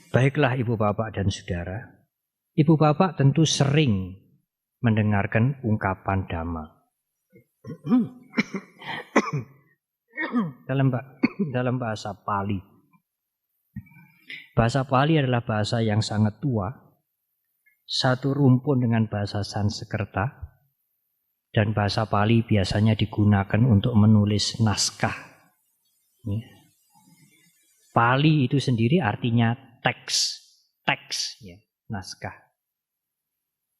Baiklah ibu bapak dan saudara, ibu bapak tentu sering mendengarkan ungkapan Dhamma. dalam bahasa Pali. Bahasa Pali adalah bahasa yang sangat tua, satu rumpun dengan bahasa Sanskerta, dan bahasa Pali biasanya digunakan untuk menulis naskah. Pali itu sendiri artinya teks, ya, naskah.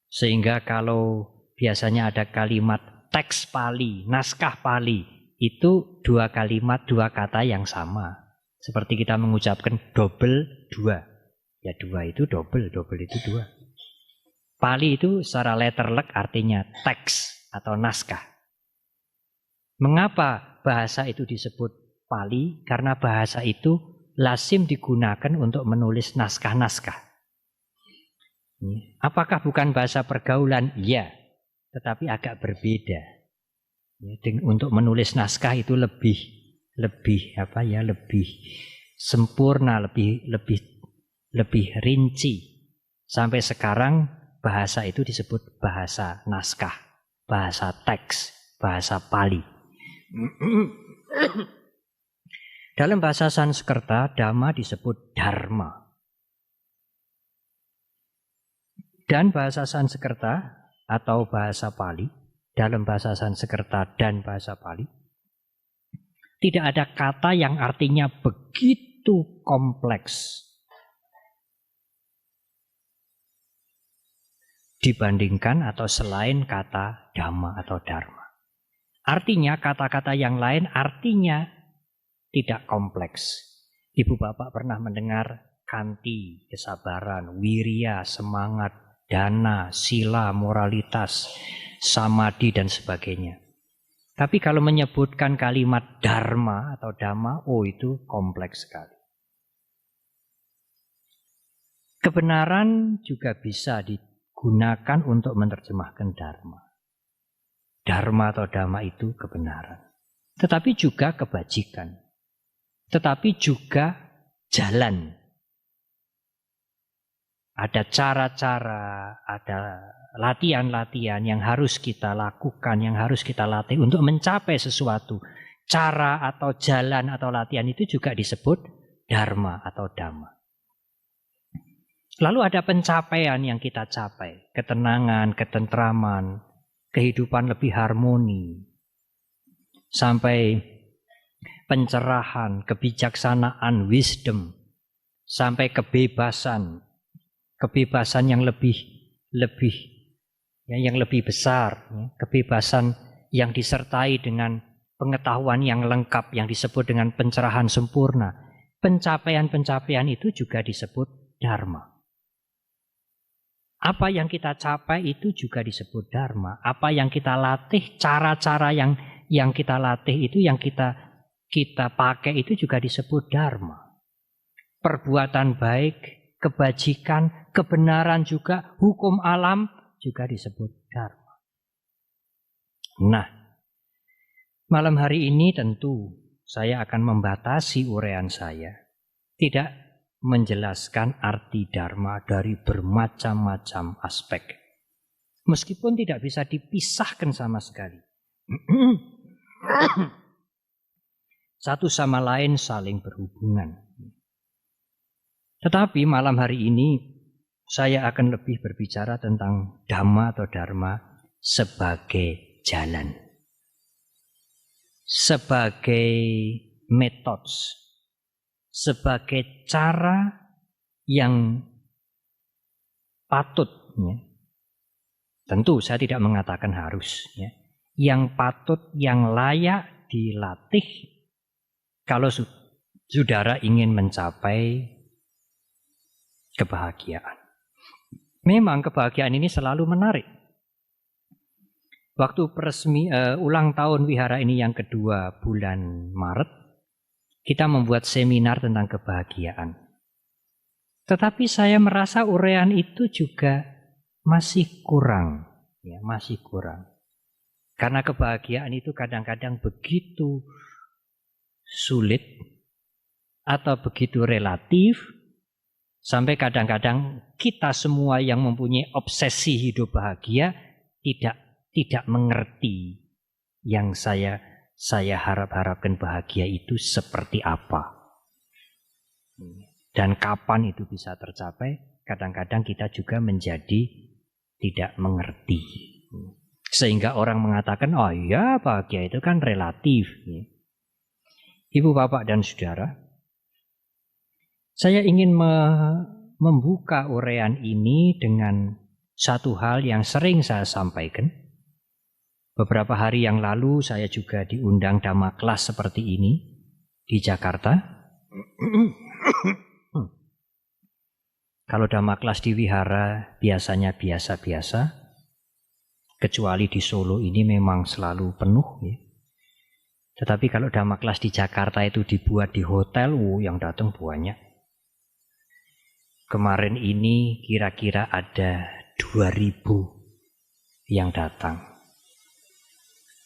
Sehingga kalau biasanya ada kalimat teks Pali, naskah Pali, itu dua kalimat, dua kata yang sama. Seperti kita mengucapkan double dua. Ya dua itu double itu dua. Pali itu secara letterlek artinya teks atau naskah. Mengapa bahasa itu disebut Pali? Karena bahasa itu lazim digunakan untuk menulis naskah-naskah. Apakah bukan bahasa pergaulan? Iya, tetapi agak berbeda. Untuk menulis naskah itu lebih sempurna, lebih rinci. Sampai sekarang bahasa itu disebut bahasa naskah, bahasa teks, bahasa Pali. Dalam bahasa Sanskerta, Dhamma disebut Dharma. Dan bahasa Sanskerta atau bahasa Pali, dalam bahasa Sanskerta dan bahasa Pali, tidak ada kata yang artinya begitu kompleks dibandingkan atau selain kata Dhamma atau Dharma. Artinya kata-kata yang lain artinya tidak kompleks. Ibu bapak pernah mendengar kanti, kesabaran, wirya, semangat, dana, sila, moralitas, samadhi dan sebagainya. Tapi kalau menyebutkan kalimat dharma atau dhamma, itu kompleks sekali. Kebenaran juga bisa digunakan untuk menerjemahkan dharma. Dharma atau dhamma itu kebenaran. Tetapi juga kebajikan. Tetapi juga jalan. Ada cara-cara, ada latihan-latihan yang harus kita lakukan, yang harus kita latih untuk mencapai sesuatu. Cara atau jalan atau latihan itu juga disebut dharma atau dhamma. Lalu ada pencapaian yang kita capai. Ketenangan, ketentraman, kehidupan lebih harmoni. Sampai pencerahan, kebijaksanaan, wisdom, sampai kebebasan yang lebih besar, kebebasan yang disertai dengan pengetahuan yang lengkap yang disebut dengan pencerahan sempurna. Pencapaian-pencapaian itu juga disebut dharma. Apa yang kita capai itu juga disebut dharma. Apa yang kita latih, cara-cara yang kita latih itu, yang kita pakai itu juga disebut dharma. Perbuatan baik, kebajikan, kebenaran juga, hukum alam juga disebut dharma. Nah, malam hari ini tentu saya akan membatasi uraian saya. Tidak menjelaskan arti dharma dari bermacam-macam aspek. Meskipun tidak bisa dipisahkan sama sekali. Satu sama lain saling berhubungan. Tetapi malam hari ini saya akan lebih berbicara tentang dhamma atau dharma sebagai jalan. Sebagai metode. Sebagai cara yang patut. Tentu saya tidak mengatakan harus. Yang patut, yang layak dilatih kalau saudara ingin mencapai kebahagiaan. Memang kebahagiaan ini selalu menarik. Waktu ulang tahun wihara ini yang kedua bulan Maret, kita membuat seminar tentang kebahagiaan. Tetapi saya merasa uraian itu juga masih kurang. Masih kurang. Karena kebahagiaan itu kadang-kadang begitu sulit atau begitu relatif Sampai kadang-kadang kita semua yang mempunyai obsesi hidup bahagia tidak mengerti yang saya harapkan bahagia itu seperti apa. Dan kapan itu bisa tercapai, kadang-kadang kita juga menjadi tidak mengerti. Sehingga orang mengatakan, oh iya bahagia itu kan relatif. Ibu, bapak, dan saudara, saya ingin membuka uraian ini dengan satu hal yang sering saya sampaikan. Beberapa hari yang lalu saya juga diundang Dhamma kelas seperti ini di Jakarta. Kalau Dhamma kelas di wihara biasanya biasa-biasa, kecuali di Solo ini memang selalu penuh. Ya. Tetapi kalau Dhamma kelas di Jakarta itu dibuat di hotel, yang datang banyak. Kemarin ini kira-kira ada 2.000 yang datang.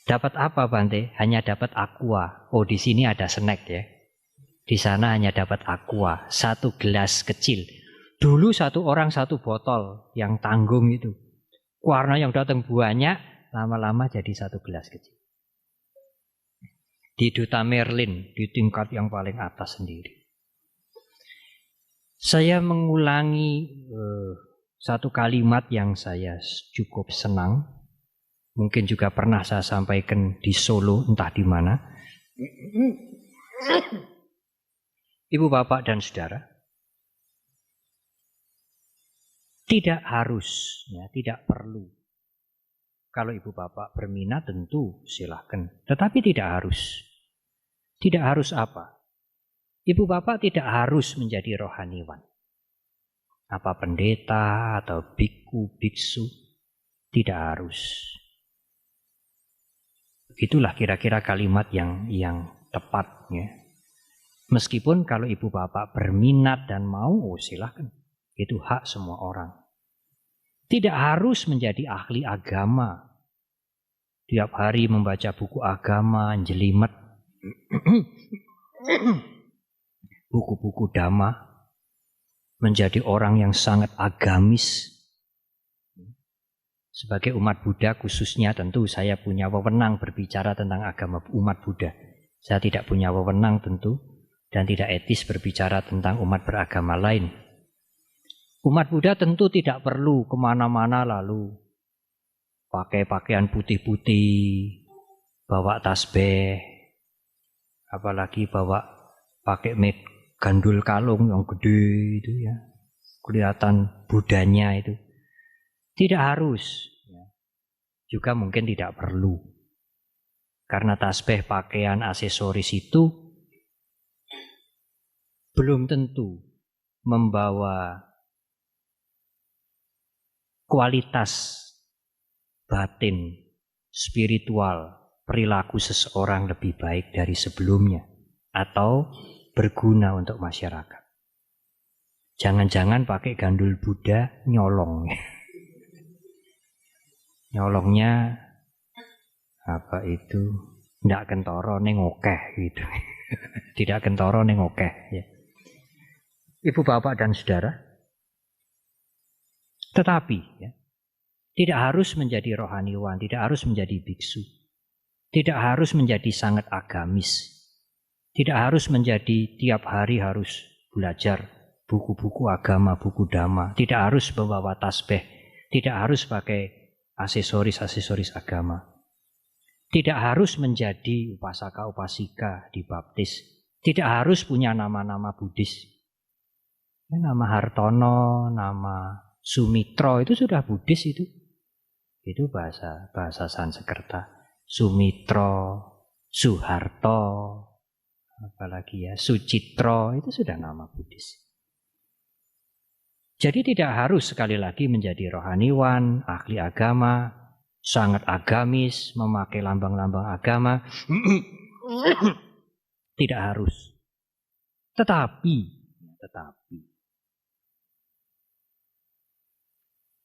Dapat apa Bante? Hanya dapat aqua. Oh, di sini ada snack ya. Di sana hanya dapat aqua, 1 gelas kecil. Dulu 1 orang 1 botol yang tanggung itu. Karena yang datang banyak, lama-lama jadi 1 gelas kecil. Di Duta Merlin, di tingkat yang paling atas sendiri. Saya mengulangi satu kalimat yang saya cukup senang. Mungkin juga pernah saya sampaikan di Solo, entah di mana. Ibu, bapak, dan saudara, tidak harus, ya, tidak perlu. Kalau ibu bapak berminat tentu silahkan. Tetapi tidak harus. Tidak harus apa? Ibu bapak tidak harus menjadi rohaniwan. Apa pendeta atau biku, biksu. Tidak harus. Begitulah kira-kira kalimat yang tepat. Ya. Meskipun kalau ibu bapak berminat dan mau, silahkan. Itu hak semua orang. Tidak harus menjadi ahli agama. Tiap hari membaca buku agama, jelimet. Buku-buku dhamma. Menjadi orang yang sangat agamis. Sebagai umat Buddha khususnya tentu saya punya wewenang berbicara tentang agama umat Buddha. Saya tidak punya wewenang tentu. Dan tidak etis berbicara tentang umat beragama lain. Umat Buddha tentu tidak perlu kemana-mana lalu pakai pakaian putih-putih, bawa tasbih, apalagi pakai gandul kalung yang gede itu ya, kelihatan Buddhanya itu. Tidak harus, juga mungkin tidak perlu, karena tasbih, pakaian, aksesoris itu belum tentu membawa kualitas batin, spiritual, perilaku seseorang lebih baik dari sebelumnya atau berguna untuk masyarakat. Jangan-jangan pakai gandul Buddha nyolong. Nyolongnya apa itu? Ndak kentoro ning okeh gitu. Tidak kentoro ning okeh ya. Ibu bapak dan saudara, tetapi ya, tidak harus menjadi rohaniwan, tidak harus menjadi biksu, tidak harus menjadi sangat agamis, tidak harus menjadi tiap hari harus belajar buku-buku agama, buku dhamma, tidak harus membawa tasbih, tidak harus pakai aksesoris-aksesoris agama, tidak harus menjadi upasaka-upasika dibaptis, tidak harus punya nama-nama Buddhis, ya, nama Hartono, nama Sumitro itu sudah Buddhis itu. Itu bahasa Sanskerta. Sumitro, Suharto, apalagi ya, Sucitro itu sudah nama Buddhis. Jadi tidak harus sekali lagi menjadi rohaniwan, ahli agama, sangat agamis, memakai lambang-lambang agama. Tidak harus. Tetapi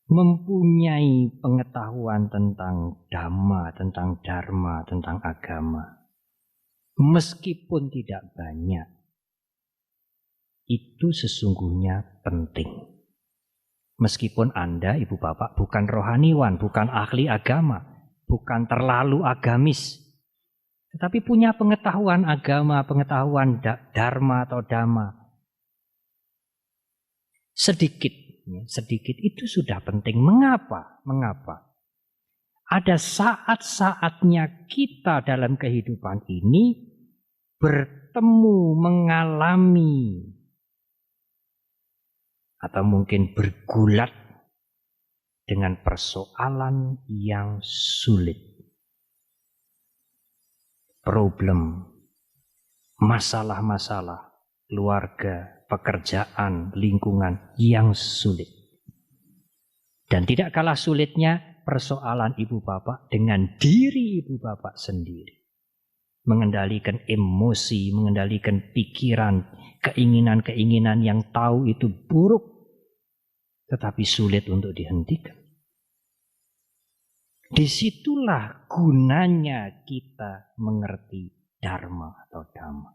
mempunyai pengetahuan tentang dhamma, tentang dharma, tentang agama. Meskipun tidak banyak. itu sesungguhnya penting. Meskipun Anda, Ibu Bapak, bukan rohaniwan, bukan ahli agama, bukan terlalu agamis, tetapi punya pengetahuan agama, pengetahuan dharma atau dhamma. Sedikit itu sudah penting. Mengapa? Ada saat-saatnya kita dalam kehidupan ini bertemu, mengalami, atau mungkin bergulat dengan persoalan yang sulit. Problem, masalah-masalah, keluarga, pekerjaan, lingkungan yang sulit. Dan tidak kalah sulitnya persoalan ibu bapak dengan diri ibu bapak sendiri. Mengendalikan emosi, mengendalikan pikiran, keinginan-keinginan yang tahu itu buruk, tetapi sulit untuk dihentikan. Disitulah gunanya kita mengerti dharma atau dhamma.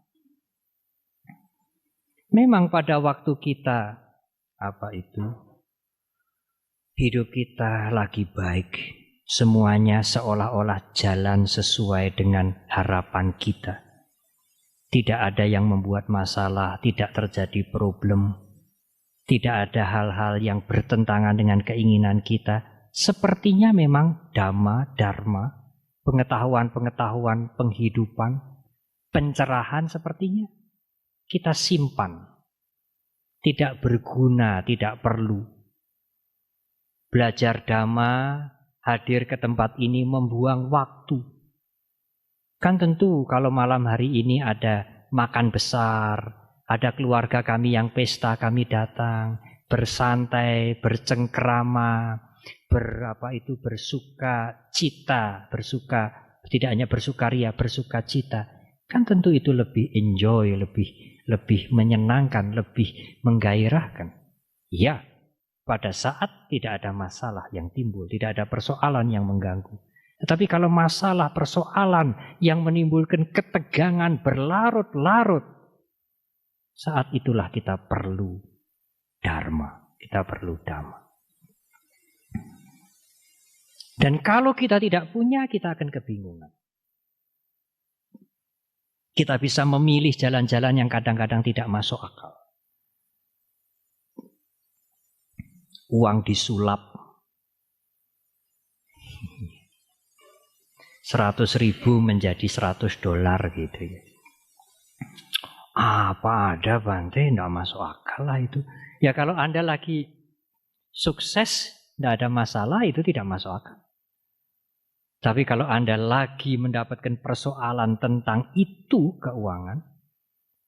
Memang pada waktu kita hidup kita lagi baik, semuanya seolah-olah jalan sesuai dengan harapan kita. Tidak ada yang membuat masalah, tidak terjadi problem, tidak ada hal-hal yang bertentangan dengan keinginan kita. Sepertinya memang dhamma, dharma, pengetahuan-pengetahuan penghidupan, pencerahan sepertinya kita simpan. Tidak berguna, tidak perlu. Belajar dhamma, hadir ke tempat ini membuang waktu. Kan tentu kalau malam hari ini ada makan besar, ada keluarga kami yang pesta, kami datang, bersantai, bercengkrama, bersuka cita, tidak hanya bersukaria, bersuka cita. Kan tentu itu lebih enjoy, lebih menyenangkan, lebih menggairahkan. Ya, pada saat tidak ada masalah yang timbul, tidak ada persoalan yang mengganggu. Tetapi kalau masalah, persoalan yang menimbulkan ketegangan berlarut-larut, saat itulah kita perlu dharma, kita perlu dhamma. Dan kalau kita tidak punya, kita akan kebingungan. Kita bisa memilih jalan-jalan yang kadang-kadang tidak masuk akal. Uang disulap. 100.000 menjadi $100 gitu ya. Apa ada Bante, tidak masuk akal lah itu. Ya kalau Anda lagi sukses, tidak ada masalah, itu tidak masuk akal. Tapi kalau Anda lagi mendapatkan persoalan tentang itu keuangan,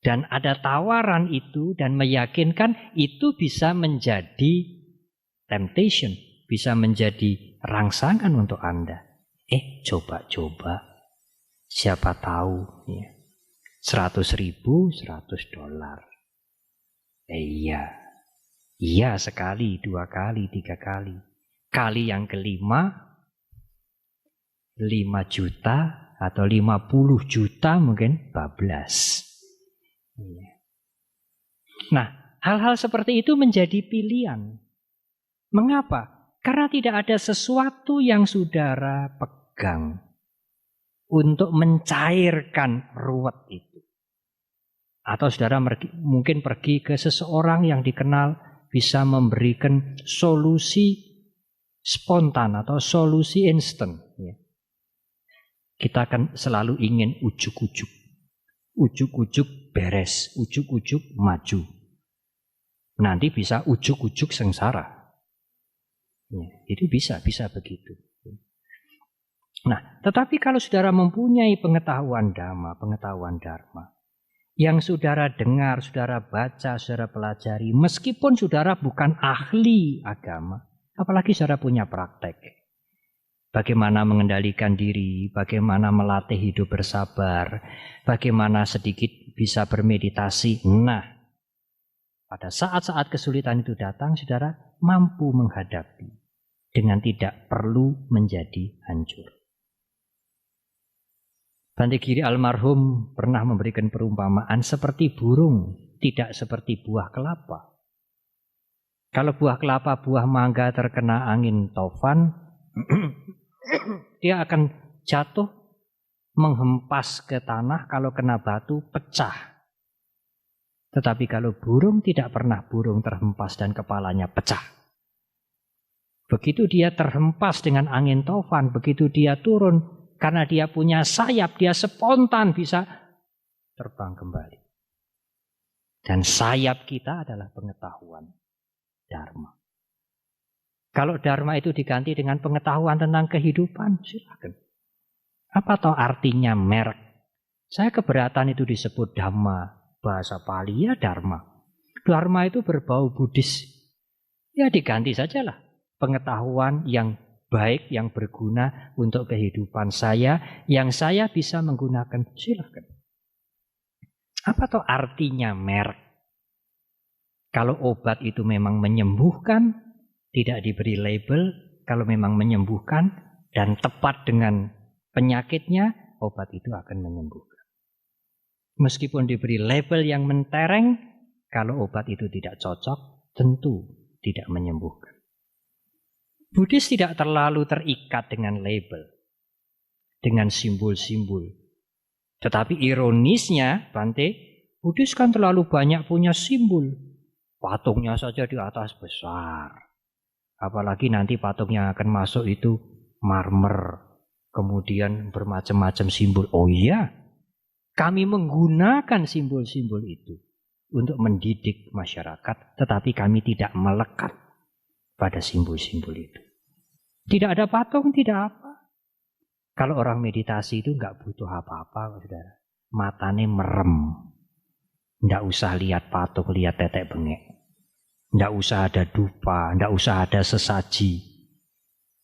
dan ada tawaran itu dan meyakinkan, itu bisa menjadi temptation, bisa menjadi rangsangan untuk Anda. Coba-coba, siapa tahu ya. 100.000, $100. Iya sekali, 2 kali, 3 kali. Kali yang kelima, 5 juta atau 50 juta mungkin bablas. Nah, hal-hal seperti itu menjadi pilihan. Mengapa? Karena tidak ada sesuatu yang saudara pegang untuk mencairkan ruwet itu. Atau saudara mungkin pergi ke seseorang yang dikenal bisa memberikan solusi spontan atau solusi instan. Kita akan selalu ingin ujuk-ujuk. Ujuk-ujuk beres, ujuk-ujuk maju. Nanti bisa ujuk-ujuk sengsara. Itu bisa begitu. Nah, tetapi kalau saudara mempunyai pengetahuan dhamma, pengetahuan dharma, yang saudara dengar, saudara baca, saudara pelajari, meskipun saudara bukan ahli agama, apalagi saudara punya praktek. Bagaimana mengendalikan diri, bagaimana melatih hidup bersabar, bagaimana sedikit bisa bermeditasi. Nah, pada saat-saat kesulitan itu datang, saudara mampu menghadapi dengan tidak perlu menjadi hancur. Bante Giri almarhum pernah memberikan perumpamaan seperti burung tidak seperti buah kelapa. Kalau buah kelapa, buah mangga terkena angin taufan, dia akan jatuh, menghempas ke tanah, kalau kena batu pecah. Tetapi kalau burung, tidak pernah burung terhempas dan kepalanya pecah. Begitu dia terhempas dengan angin taufan, begitu dia turun, karena dia punya sayap, dia spontan bisa terbang kembali. Dan sayap kita adalah pengetahuan dharma. Kalau dharma itu diganti dengan pengetahuan tentang kehidupan, silakan. Apa toh artinya merek? Saya keberatan itu disebut dhamma. Bahasa Pali ya dharma. Dharma itu berbau Buddhis. Ya diganti sajalah. Pengetahuan yang baik, yang berguna untuk kehidupan saya, yang saya bisa menggunakan, silakan. Apa toh artinya merek? Kalau obat itu memang menyembuhkan, tidak diberi label. Kalau memang menyembuhkan dan tepat dengan penyakitnya, obat itu akan menyembuhkan. Meskipun diberi label yang mentereng, kalau obat itu tidak cocok, tentu tidak menyembuhkan. Buddhis tidak terlalu terikat dengan label, dengan simbol-simbol. Tetapi ironisnya, Bante, Buddhis kan terlalu banyak punya simbol. Patungnya saja di atas besar. Apalagi nanti patung yang akan masuk itu marmer, kemudian bermacam-macam simbol. Oh iya, kami menggunakan simbol-simbol itu untuk mendidik masyarakat, tetapi kami tidak melekat pada simbol-simbol itu. Tidak ada patung, tidak apa. Kalau orang meditasi itu nggak butuh apa-apa, saudara. Matanya merem. Nggak usah lihat patung, lihat tetek bengek. Nggak usah ada dupa, nggak usah ada sesaji.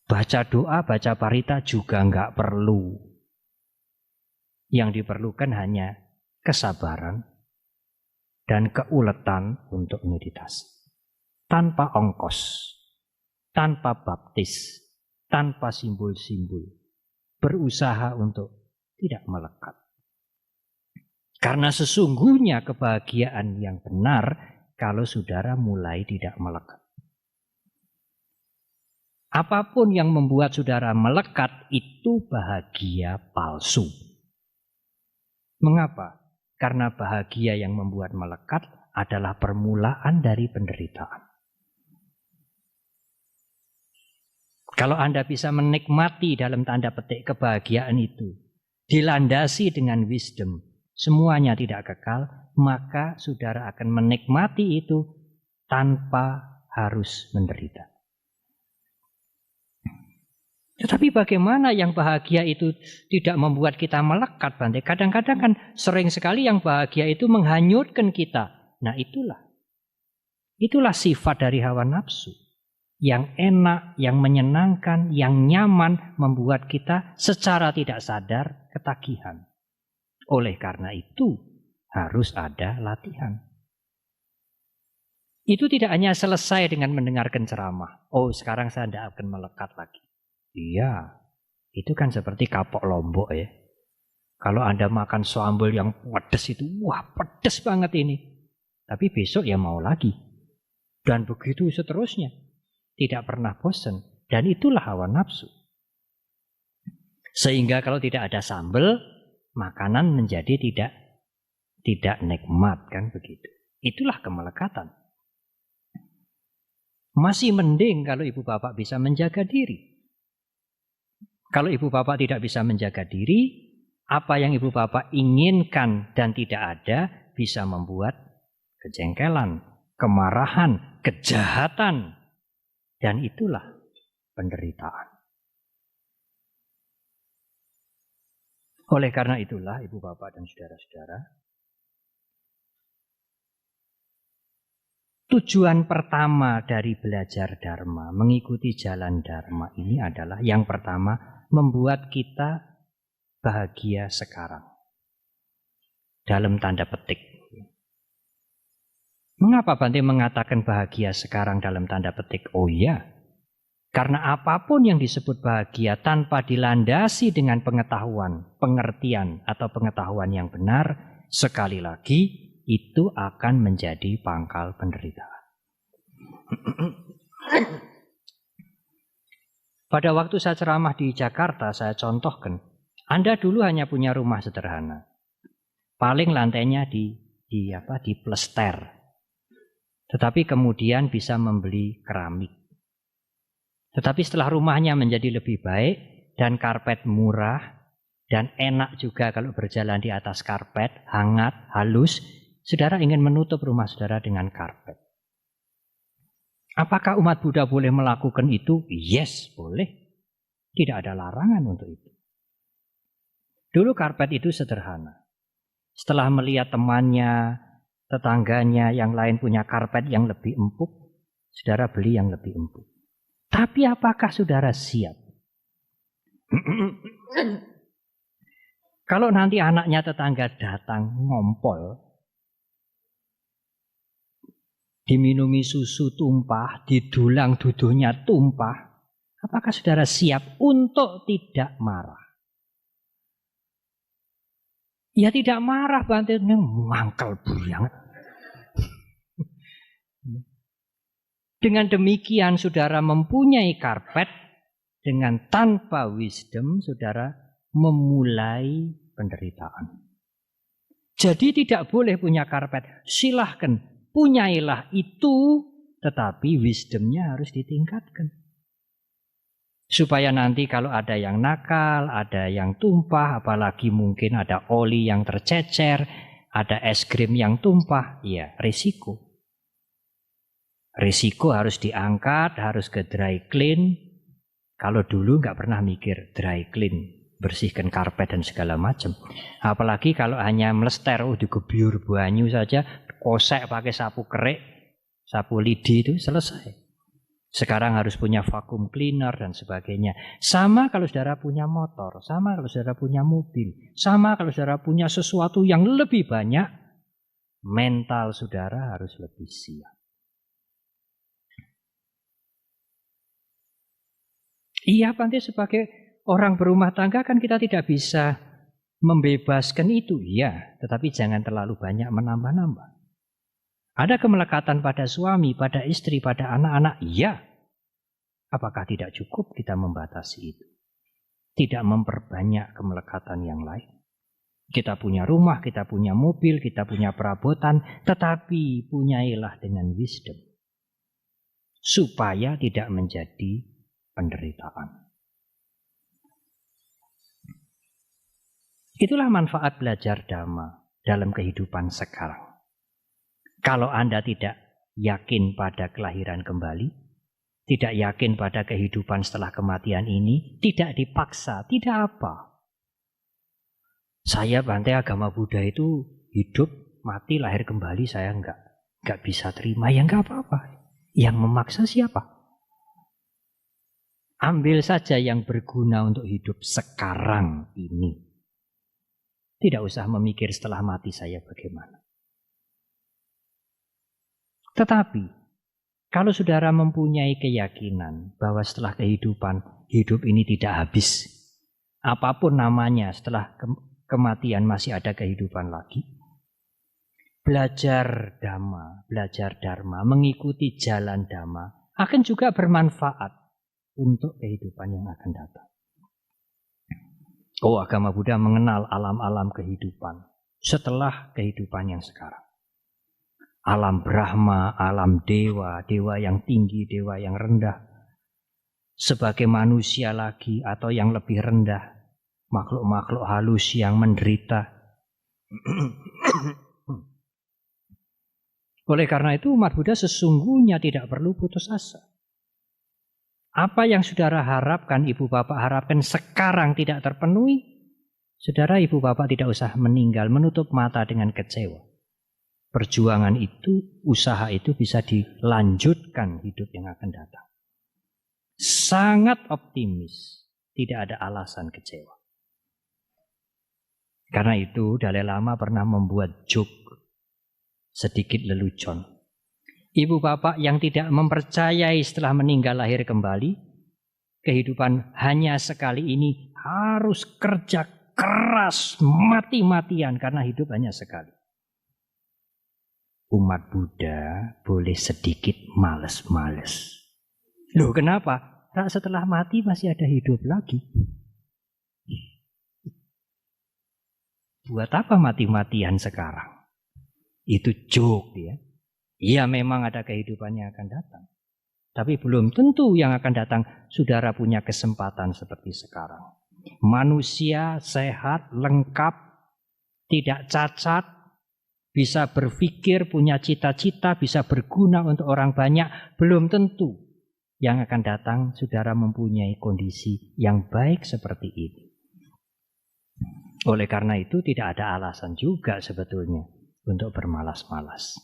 Baca doa, baca parita juga nggak perlu. Yang diperlukan hanya kesabaran dan keuletan untuk meditasi. Tanpa ongkos, tanpa baptis, tanpa simbol-simbol. Berusaha untuk tidak melekat. Karena sesungguhnya kebahagiaan yang benar kalau saudara mulai tidak melekat. Apapun yang membuat saudara melekat itu bahagia palsu. Mengapa? Karena bahagia yang membuat melekat adalah permulaan dari penderitaan. Kalau Anda bisa menikmati dalam tanda petik kebahagiaan itu, dilandasi dengan wisdom, semuanya tidak kekal, maka saudara akan menikmati itu tanpa harus menderita. Tetapi bagaimana yang bahagia itu tidak membuat kita melekat, Bante? Kadang-kadang kan sering sekali yang bahagia itu menghanyutkan kita. Nah itulah sifat dari hawa nafsu. Yang enak, yang menyenangkan, yang nyaman membuat kita secara tidak sadar ketagihan. Oleh karena itu harus ada latihan. Itu tidak hanya selesai dengan mendengarkan ceramah. Oh sekarang saya tidak akan melekat lagi. Iya, itu kan seperti kapok Lombok ya. Kalau Anda makan sambal yang pedas itu, wah pedas banget ini. Tapi besok ya mau lagi. Dan begitu seterusnya. Tidak pernah bosan. Dan itulah hawa nafsu. Sehingga kalau tidak ada sambal, makanan menjadi tidak nikmat kan begitu. Itulah kemelekatan. Masih mending kalau ibu bapak bisa menjaga diri. Kalau ibu bapak tidak bisa menjaga diri, apa yang ibu bapak inginkan dan tidak ada bisa membuat kejengkelan, kemarahan, kejahatan. Dan itulah penderitaan. Oleh karena itulah ibu bapak dan saudara-saudara, tujuan pertama dari belajar dharma, mengikuti jalan dharma ini adalah yang pertama, membuat kita bahagia sekarang. Dalam tanda petik. Mengapa Bante mengatakan bahagia sekarang dalam tanda petik? Oh iya, karena apapun yang disebut bahagia tanpa dilandasi dengan pengetahuan, pengertian atau pengetahuan yang benar, sekali lagi itu akan menjadi pangkal penderitaan. Pada waktu saya ceramah di Jakarta, saya contohkan, Anda dulu hanya punya rumah sederhana. Paling lantainya di plester. Tetapi kemudian bisa membeli keramik. Tetapi setelah rumahnya menjadi lebih baik dan karpet murah dan enak juga kalau berjalan di atas karpet, hangat, halus, saudara ingin menutup rumah saudara dengan karpet. Apakah umat Buddha boleh melakukan itu? Yes, boleh. Tidak ada larangan untuk itu. Dulu karpet itu sederhana. Setelah melihat temannya, tetangganya yang lain punya karpet yang lebih empuk, saudara beli yang lebih empuk. Tapi apakah saudara siap? Kalau nanti anaknya tetangga datang ngompol, diminumi susu tumpah, didulang duduhnya tumpah, apakah saudara siap untuk tidak marah? Ya tidak marah, bantunya mangkal buriang. Dengan demikian saudara mempunyai karpet, dengan tanpa wisdom saudara memulai penderitaan. Jadi tidak boleh punya karpet. Silahkan, punyailah itu, tetapi wisdomnya harus ditingkatkan. Supaya nanti kalau ada yang nakal, ada yang tumpah, apalagi mungkin ada oli yang tercecer, ada es krim yang tumpah, ya risiko. Risiko harus diangkat, harus ke dry clean. Kalau dulu nggak pernah mikir dry clean, bersihkan karpet dan segala macam. Apalagi kalau hanya melester, digebyur banyu saja, kosek pakai sapu kerik, sapu lidi itu selesai. Sekarang harus punya vacuum cleaner dan sebagainya. Sama kalau saudara punya motor, sama kalau saudara punya mobil, sama kalau saudara punya sesuatu yang lebih banyak, mental saudara harus lebih siap. Iya, Bante, sebagai orang berumah tangga kan kita tidak bisa membebaskan itu. Iya, tetapi jangan terlalu banyak menambah-nambah. Ada kemelekatan pada suami, pada istri, pada anak-anak. Iya. Apakah tidak cukup kita membatasi itu? Tidak memperbanyak kemelekatan yang lain. Kita punya rumah, kita punya mobil, kita punya perabotan, tetapi punyailah dengan wisdom. Supaya tidak menjadi penderitaan. Itulah manfaat belajar Dhamma dalam kehidupan sekarang. Kalau Anda tidak yakin pada kelahiran kembali, tidak yakin pada kehidupan setelah kematian ini, tidak dipaksa, tidak apa. Saya Bante agama Buddha itu hidup, mati, lahir kembali, saya enggak bisa terima, ya enggak apa-apa. Yang memaksa siapa? Ambil saja yang berguna untuk hidup sekarang ini. Tidak usah memikir setelah mati saya bagaimana. Tetapi, kalau saudara mempunyai keyakinan bahwa setelah kehidupan, hidup ini tidak habis. Apapun namanya, setelah kematian masih ada kehidupan lagi. Belajar Dhamma, belajar Dharma, mengikuti jalan Dhamma akan juga bermanfaat untuk kehidupan yang akan datang. Oh, agama Buddha mengenal alam-alam kehidupan setelah kehidupan yang sekarang. Alam Brahma, alam dewa, dewa yang tinggi, dewa yang rendah. Sebagai manusia lagi atau yang lebih rendah, makhluk-makhluk halus yang menderita. Oleh karena itu umat Buddha sesungguhnya tidak perlu putus asa. Apa yang saudara harapkan, ibu bapak harapkan sekarang tidak terpenuhi, saudara ibu bapak tidak usah meninggal, menutup mata dengan kecewa. Perjuangan itu, usaha itu bisa dilanjutkan hidup yang akan datang. Sangat optimis, tidak ada alasan kecewa. Karena itu Dalai Lama pernah membuat joke sedikit lelucon. Ibu bapak yang tidak mempercayai setelah meninggal lahir kembali, kehidupan hanya sekali ini harus kerja keras mati-matian karena hidup hanya sekali. umat Buddha boleh sedikit males-males. Loh kenapa? Setelah mati masih ada hidup lagi. Buat apa mati-matian sekarang? Itu joke ya. Iya memang ada kehidupan yang akan datang. Tapi belum tentu yang akan datang saudara punya kesempatan seperti sekarang. Manusia sehat, lengkap, tidak cacat, bisa berpikir, punya cita-cita, bisa berguna untuk orang banyak. Belum tentu yang akan datang saudara mempunyai kondisi yang baik seperti ini. Oleh karena itu tidak ada alasan juga sebetulnya untuk bermalas-malas.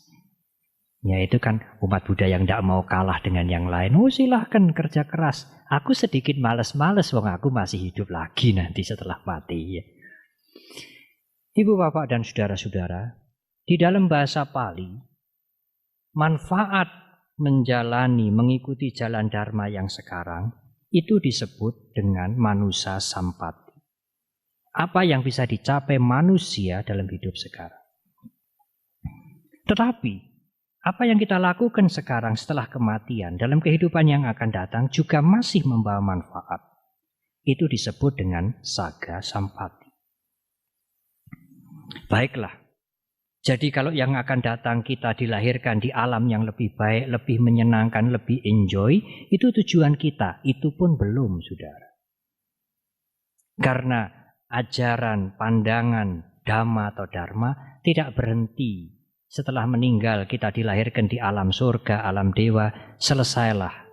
Ya itu kan umat Buddha yang tidak mau kalah dengan yang lain. Oh silahkan kerja keras. Aku sedikit males-males, wong aku masih hidup lagi nanti setelah mati. Ya. Ibu bapak dan saudara-saudara, di dalam bahasa Pali, manfaat menjalani, mengikuti jalan Dharma yang sekarang, itu disebut dengan manusa sampati. Apa yang bisa dicapai manusia dalam hidup sekarang. Tetapi, apa yang kita lakukan sekarang setelah kematian dalam kehidupan yang akan datang juga masih membawa manfaat. Itu disebut dengan saga sampati. Baiklah, jadi kalau yang akan datang kita dilahirkan di alam yang lebih baik, lebih menyenangkan, lebih enjoy, itu tujuan kita, itu pun belum saudara. Karena ajaran, pandangan, dhamma atau dharma tidak berhenti. Setelah meninggal kita dilahirkan di alam surga, alam dewa, selesailah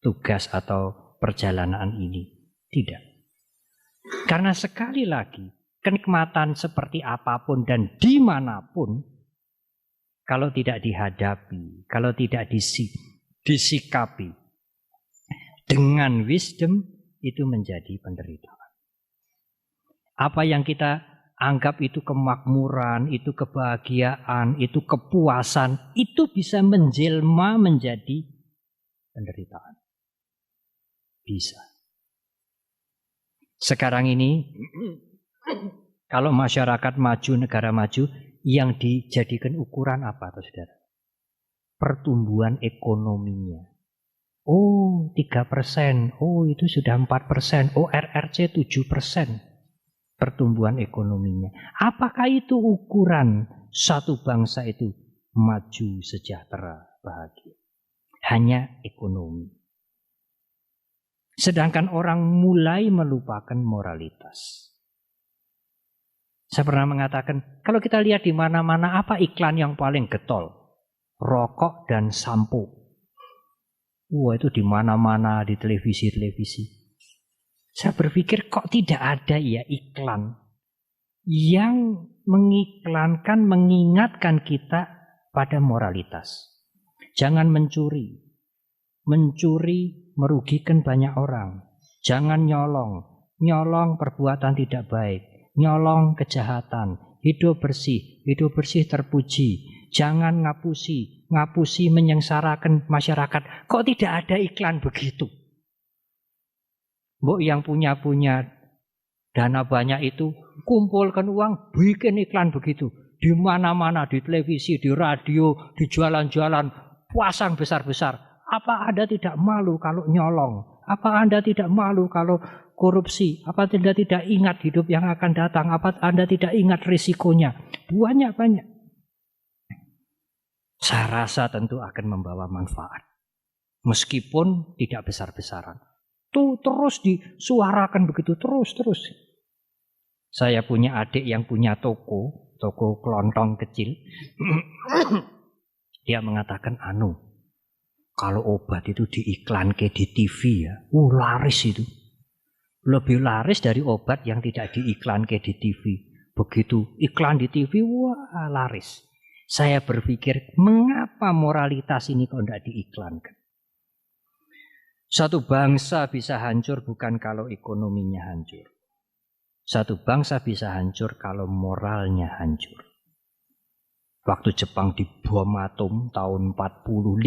tugas atau perjalanan ini. Tidak. Karena sekali lagi, kenikmatan seperti apapun dan dimanapun, kalau tidak dihadapi, kalau tidak disikapi dengan wisdom, itu menjadi penderitaan. Apa yang kita anggap itu kemakmuran, itu kebahagiaan, itu kepuasan, itu bisa menjelma menjadi penderitaan. Bisa. Sekarang ini, kalau masyarakat maju, negara maju, yang dijadikan ukuran apa, saudara? Pertumbuhan ekonominya. Oh, 3%. Oh, itu sudah 4%. Oh, RRC 7%. Pertumbuhan ekonominya. Apakah itu ukuran satu bangsa itu maju, sejahtera, bahagia? Hanya ekonomi. Sedangkan orang mulai melupakan moralitas. Saya pernah mengatakan, kalau kita lihat di mana-mana apa iklan yang paling getol? Rokok dan sampo. Wah, itu di mana-mana, di televisi-televisi. Saya berpikir kok tidak ada ya iklan yang mengiklankan, mengingatkan kita pada moralitas. Jangan mencuri. Mencuri merugikan banyak orang. Jangan nyolong. Nyolong perbuatan tidak baik. Nyolong kejahatan. Hidup bersih terpuji. Jangan ngapusi. Ngapusi menyengsarakan masyarakat. Kok tidak ada iklan begitu? Mbok yang punya dana banyak itu kumpulkan uang, bikin iklan begitu. Di mana-mana, di televisi, di radio, di jualan-jualan, pasang besar-besar. Apa Anda tidak malu kalau nyolong? Apa Anda tidak malu kalau korupsi? Apa Anda tidak ingat hidup yang akan datang? Apa Anda tidak ingat risikonya? Banyak-banyak. Saya rasa tentu akan membawa manfaat. Meskipun tidak besar-besaran. Tuh terus disuarakan begitu, terus. Saya punya adik yang punya toko kelontong kecil. Dia mengatakan, kalau obat itu diiklankan di TV ya, laris itu. Lebih laris dari obat yang tidak diiklankan di TV. Begitu iklan di TV, wah laris. Saya berpikir, mengapa moralitas ini kok tidak diiklankan? Satu bangsa bisa hancur bukan kalau ekonominya hancur. Satu bangsa bisa hancur kalau moralnya hancur. Waktu Jepang dibom atom tahun 45,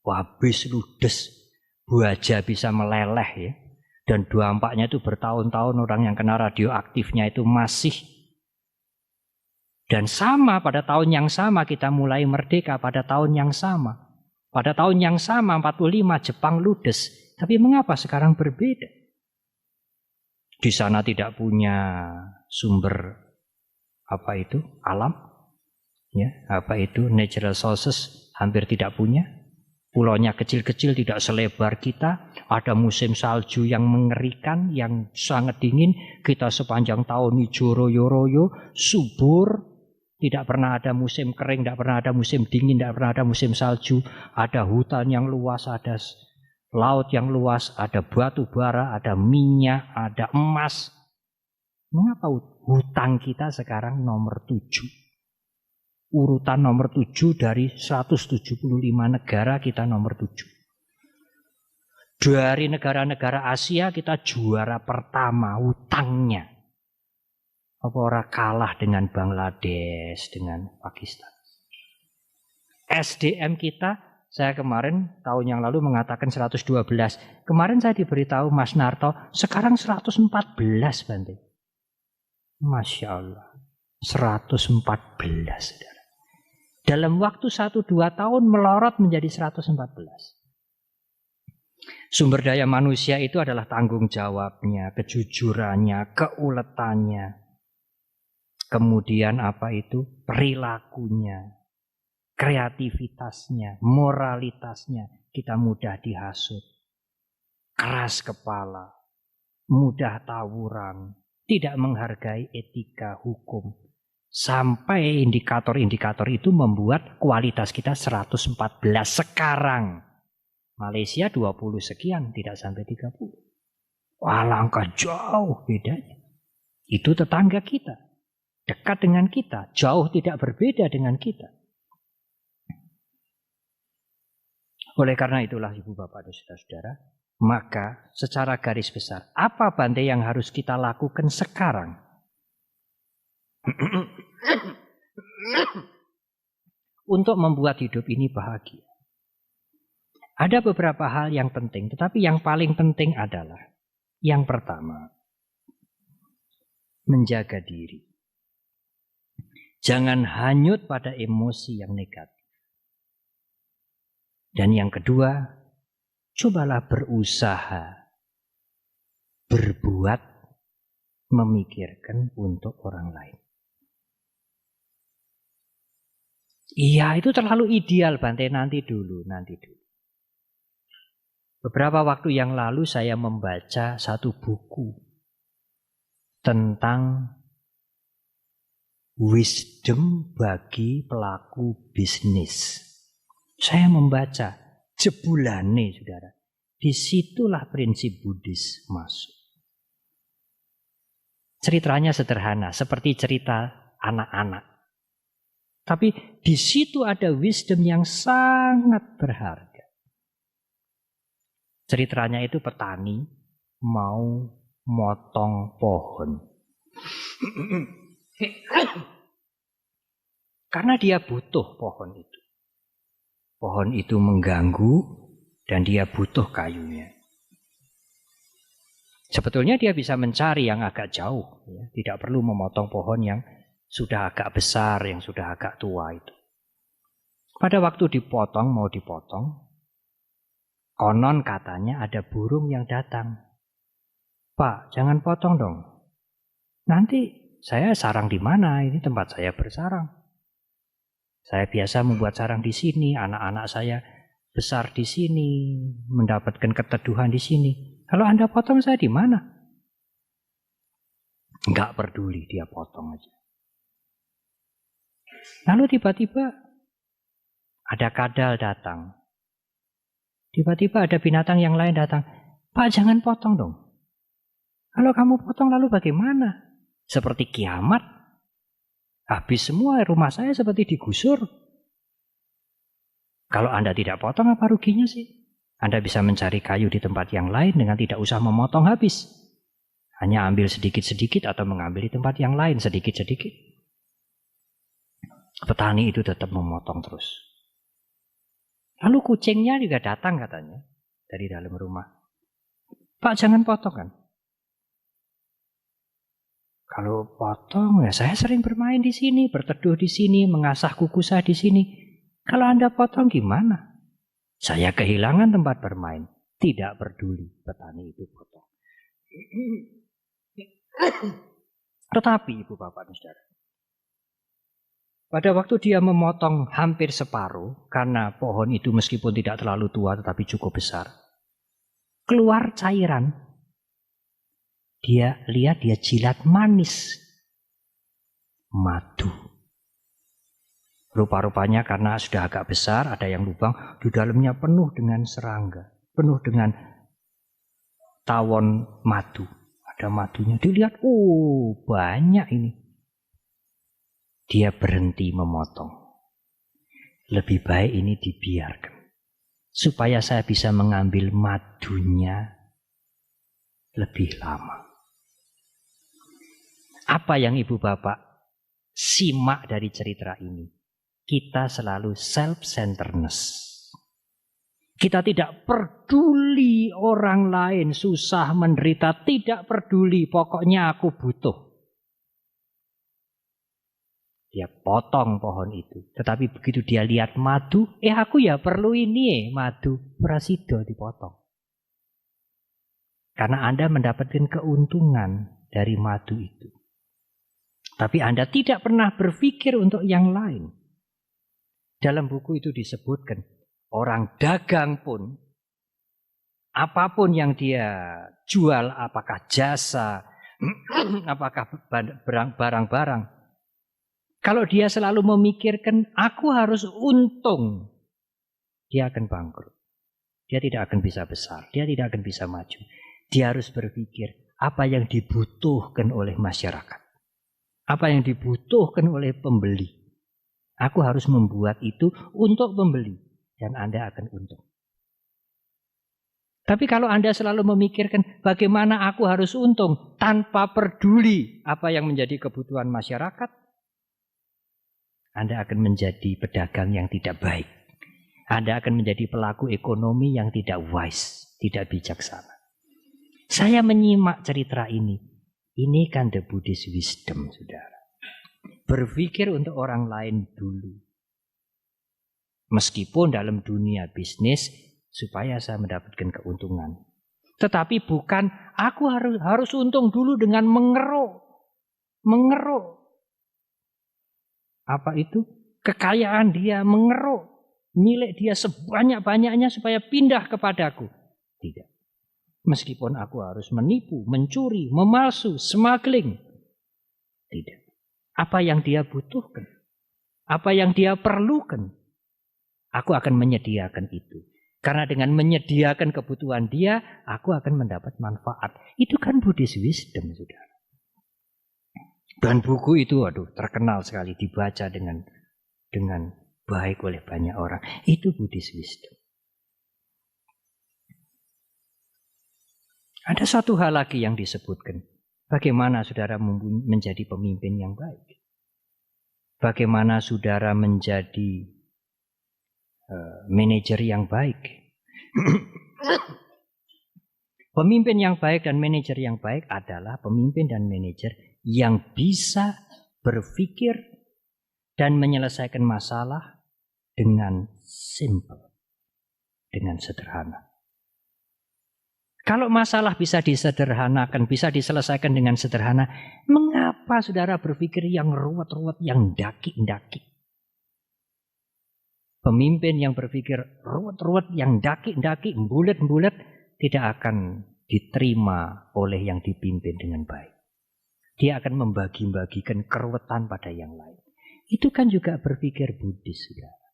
habis ludes, buaja bisa meleleh ya. Dan dampaknya itu bertahun-tahun orang yang kena radioaktifnya itu masih Dan sama pada tahun yang sama kita mulai merdeka pada tahun yang sama. Pada tahun yang sama 45 Jepang ludes. Tapi mengapa sekarang berbeda? Di sana tidak punya sumber alam, ya, natural sources hampir tidak punya. Pulaunya kecil-kecil tidak selebar kita. Ada musim salju yang mengerikan, yang sangat dingin. Kita sepanjang tahun hijau royo-royo, subur. Tidak pernah ada musim kering, tidak pernah ada musim dingin, tidak pernah ada musim salju. Ada hutan yang luas, ada laut yang luas, ada batu bara, ada minyak, ada emas. Mengapa hutang kita sekarang nomor 7? Urutan nomor 7 dari 175 negara kita nomor 7. Dari negara-negara Asia kita juara pertama hutangnya. Apa orang kalah dengan Bangladesh, dengan Pakistan. SDM kita, saya kemarin tahun yang lalu mengatakan 112. Kemarin saya diberitahu Mas Narto, sekarang 114 Bante. Masya Allah. 114 saudara. Dalam waktu 1-2 tahun melorot menjadi 114. Sumber daya manusia itu adalah tanggung jawabnya, kejujurannya, keuletannya. Kemudian perilakunya, kreativitasnya, moralitasnya. Kita mudah dihasut, keras kepala, mudah tawuran, tidak menghargai etika hukum. Sampai indikator-indikator itu membuat kualitas kita 114 sekarang. Malaysia 20 sekian, tidak sampai 30. Wah, langkah jauh bedanya. Itu tetangga kita. Dekat dengan kita, jauh tidak berbeda dengan kita. Oleh karena itulah Ibu Bapak dan Saudara-saudara, maka secara garis besar, apa Bante yang harus kita lakukan sekarang? Untuk membuat hidup ini bahagia. Ada beberapa hal yang penting, tetapi yang paling penting adalah yang pertama, menjaga diri. Jangan hanyut pada emosi yang negatif. Dan yang kedua, cobalah berusaha, berbuat, memikirkan untuk orang lain. Iya, itu terlalu ideal Bante, nanti dulu. Beberapa waktu yang lalu saya membaca satu buku tentang wisdom bagi pelaku bisnis. Saya membaca jebulane, saudara. Disitulah prinsip Buddhis masuk. Ceritanya sederhana, seperti cerita anak-anak. Tapi di situ ada wisdom yang sangat berharga. Ceritanya itu petani mau motong pohon. Karena dia butuh pohon itu. Pohon itu mengganggu dan dia butuh kayunya. Sebetulnya dia bisa mencari yang agak jauh. Ya. Tidak perlu memotong pohon yang sudah agak besar, yang sudah agak tua itu. Pada waktu mau dipotong, konon katanya ada burung yang datang. Pak, jangan potong dong. Nanti saya sarang di mana? Ini tempat saya bersarang. Saya biasa membuat sarang di sini, anak-anak saya besar di sini, mendapatkan keteduhan di sini. Kalau Anda potong saya di mana? Enggak peduli, dia potong aja. Lalu tiba-tiba ada kadal datang. Tiba-tiba ada binatang yang lain datang. Pak, jangan potong dong. Kalau kamu potong lalu bagaimana? Seperti kiamat. Habis semua rumah saya seperti digusur. Kalau Anda tidak potong apa ruginya sih? Anda bisa mencari kayu di tempat yang lain dengan tidak usah memotong habis. Hanya ambil sedikit-sedikit atau mengambil di tempat yang lain sedikit-sedikit. Petani itu tetap memotong terus. Lalu kucingnya juga datang katanya dari dalam rumah. Pak, jangan potong kan? Kalau potong, ya saya sering bermain di sini, berteduh di sini, mengasah kuku saya di sini. Kalau Anda potong gimana? Saya kehilangan tempat bermain. Tidak peduli petani itu potong. Tetapi Ibu Bapak dan Saudara, pada waktu dia memotong hampir separuh, karena pohon itu meskipun tidak terlalu tua tetapi cukup besar, keluar cairan. Dia lihat, dia jilat manis. Madu. Rupa-rupanya karena sudah agak besar, ada yang lubang, di dalamnya penuh dengan serangga, penuh dengan tawon madu. Ada madunya. Dilihat, oh banyak ini. Dia berhenti memotong. Lebih baik ini dibiarkan. Supaya saya bisa mengambil madunya lebih lama. Apa yang Ibu Bapak simak dari cerita ini? Kita selalu self-centeredness. Kita tidak peduli orang lain susah, menderita, tidak peduli. Pokoknya aku butuh. Dia potong pohon itu. Tetapi begitu dia lihat madu, aku ya perlu ini madu. Prasido dipotong. Karena Anda mendapatkan keuntungan dari madu itu. Tapi Anda tidak pernah berpikir untuk yang lain. Dalam buku itu disebutkan, orang dagang pun, apapun yang dia jual, apakah jasa, apakah barang-barang, kalau dia selalu memikirkan, aku harus untung, dia akan bangkrut. Dia tidak akan bisa besar, dia tidak akan bisa maju. Dia harus berpikir, apa yang dibutuhkan oleh masyarakat. Apa yang dibutuhkan oleh pembeli. Aku harus membuat itu untuk pembeli. Dan Anda akan untung. Tapi kalau Anda selalu memikirkan bagaimana aku harus untung tanpa peduli apa yang menjadi kebutuhan masyarakat, Anda akan menjadi pedagang yang tidak baik. Anda akan menjadi pelaku ekonomi yang tidak wise, tidak bijaksana. Saya menyimak cerita ini. Ini kan the Buddhist wisdom, saudara. Berpikir untuk orang lain dulu. Meskipun dalam dunia bisnis, supaya saya mendapatkan keuntungan. Tetapi bukan, aku harus untung dulu dengan mengeruk. Mengeruk. Apa itu? Kekayaan dia mengeruk. Milik dia sebanyak-banyaknya supaya pindah kepadaku. Tidak. Meskipun aku harus menipu, mencuri, memalsu, smuggling. Tidak. Apa yang dia butuhkan. Apa yang dia perlukan. Aku akan menyediakan itu. Karena dengan menyediakan kebutuhan dia, aku akan mendapat manfaat. Itu kan Buddhist wisdom, saudara. Dan buku itu, terkenal sekali. Dibaca dengan baik oleh banyak orang. Itu Buddhist wisdom. Ada satu hal lagi yang disebutkan. Bagaimana saudara menjadi pemimpin yang baik. Bagaimana saudara menjadi manajer yang baik. Pemimpin yang baik dan manajer yang baik adalah pemimpin dan manajer yang bisa berpikir dan menyelesaikan masalah dengan simple, dengan sederhana. Kalau masalah bisa disederhanakan, bisa diselesaikan dengan sederhana, mengapa saudara berpikir yang ruwet-ruwet, yang daki-daki? Pemimpin yang berpikir ruwet-ruwet, yang daki-daki, bulat-bulat, tidak akan diterima oleh yang dipimpin dengan baik. Dia akan membagi-bagikan keruwetan pada yang lain. Itu kan juga berpikir Buddhis, saudara.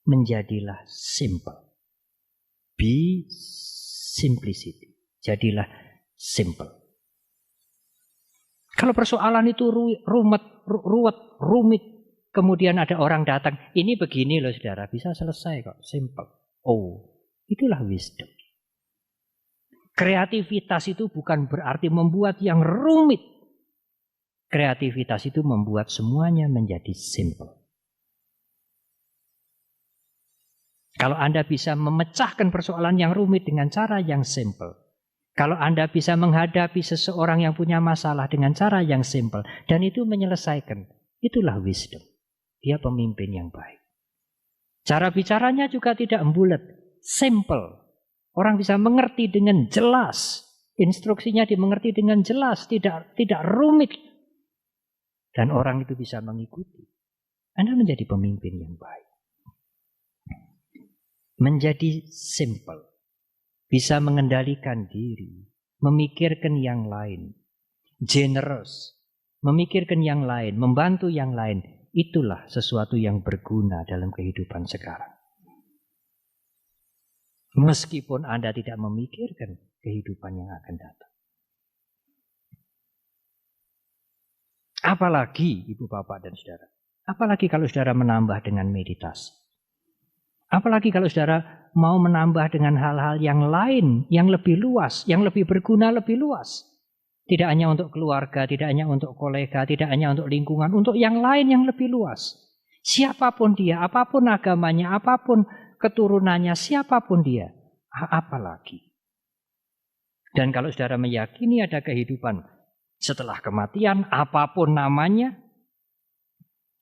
Menjadilah simple. Be simplicity. Jadilah simple. Kalau persoalan itu rumit, kemudian ada orang datang, ini begini loh saudara, bisa selesai kok, simple. Oh, itulah wisdom. Kreativitas itu bukan berarti membuat yang rumit. Kreativitas itu membuat semuanya menjadi simple. Kalau Anda bisa memecahkan persoalan yang rumit dengan cara yang simple, Kalau Anda bisa menghadapi seseorang yang punya masalah dengan cara yang simple dan itu menyelesaikan, itulah wisdom. Dia pemimpin yang baik. Cara bicaranya juga tidak embulet, simple. Orang bisa mengerti dengan jelas. Instruksinya dimengerti dengan jelas, tidak rumit. Dan orang itu bisa mengikuti. Anda menjadi pemimpin yang baik. Menjadi simple. Bisa mengendalikan diri, memikirkan yang lain, generous, memikirkan yang lain, membantu yang lain, itulah sesuatu yang berguna dalam kehidupan sekarang. Meskipun Anda tidak memikirkan kehidupan yang akan datang. Apalagi Ibu Bapak dan Saudara, apalagi kalau Saudara menambah dengan meditasi. Apalagi kalau Saudara mau menambah dengan hal-hal yang lain, yang lebih luas, yang lebih berguna, lebih luas. Tidak hanya untuk keluarga, tidak hanya untuk kolega, tidak hanya untuk lingkungan, untuk yang lain yang lebih luas. Siapapun dia, apapun agamanya, apapun keturunannya, siapapun dia, apalagi. Dan kalau Saudara meyakini ada kehidupan setelah kematian, apapun namanya,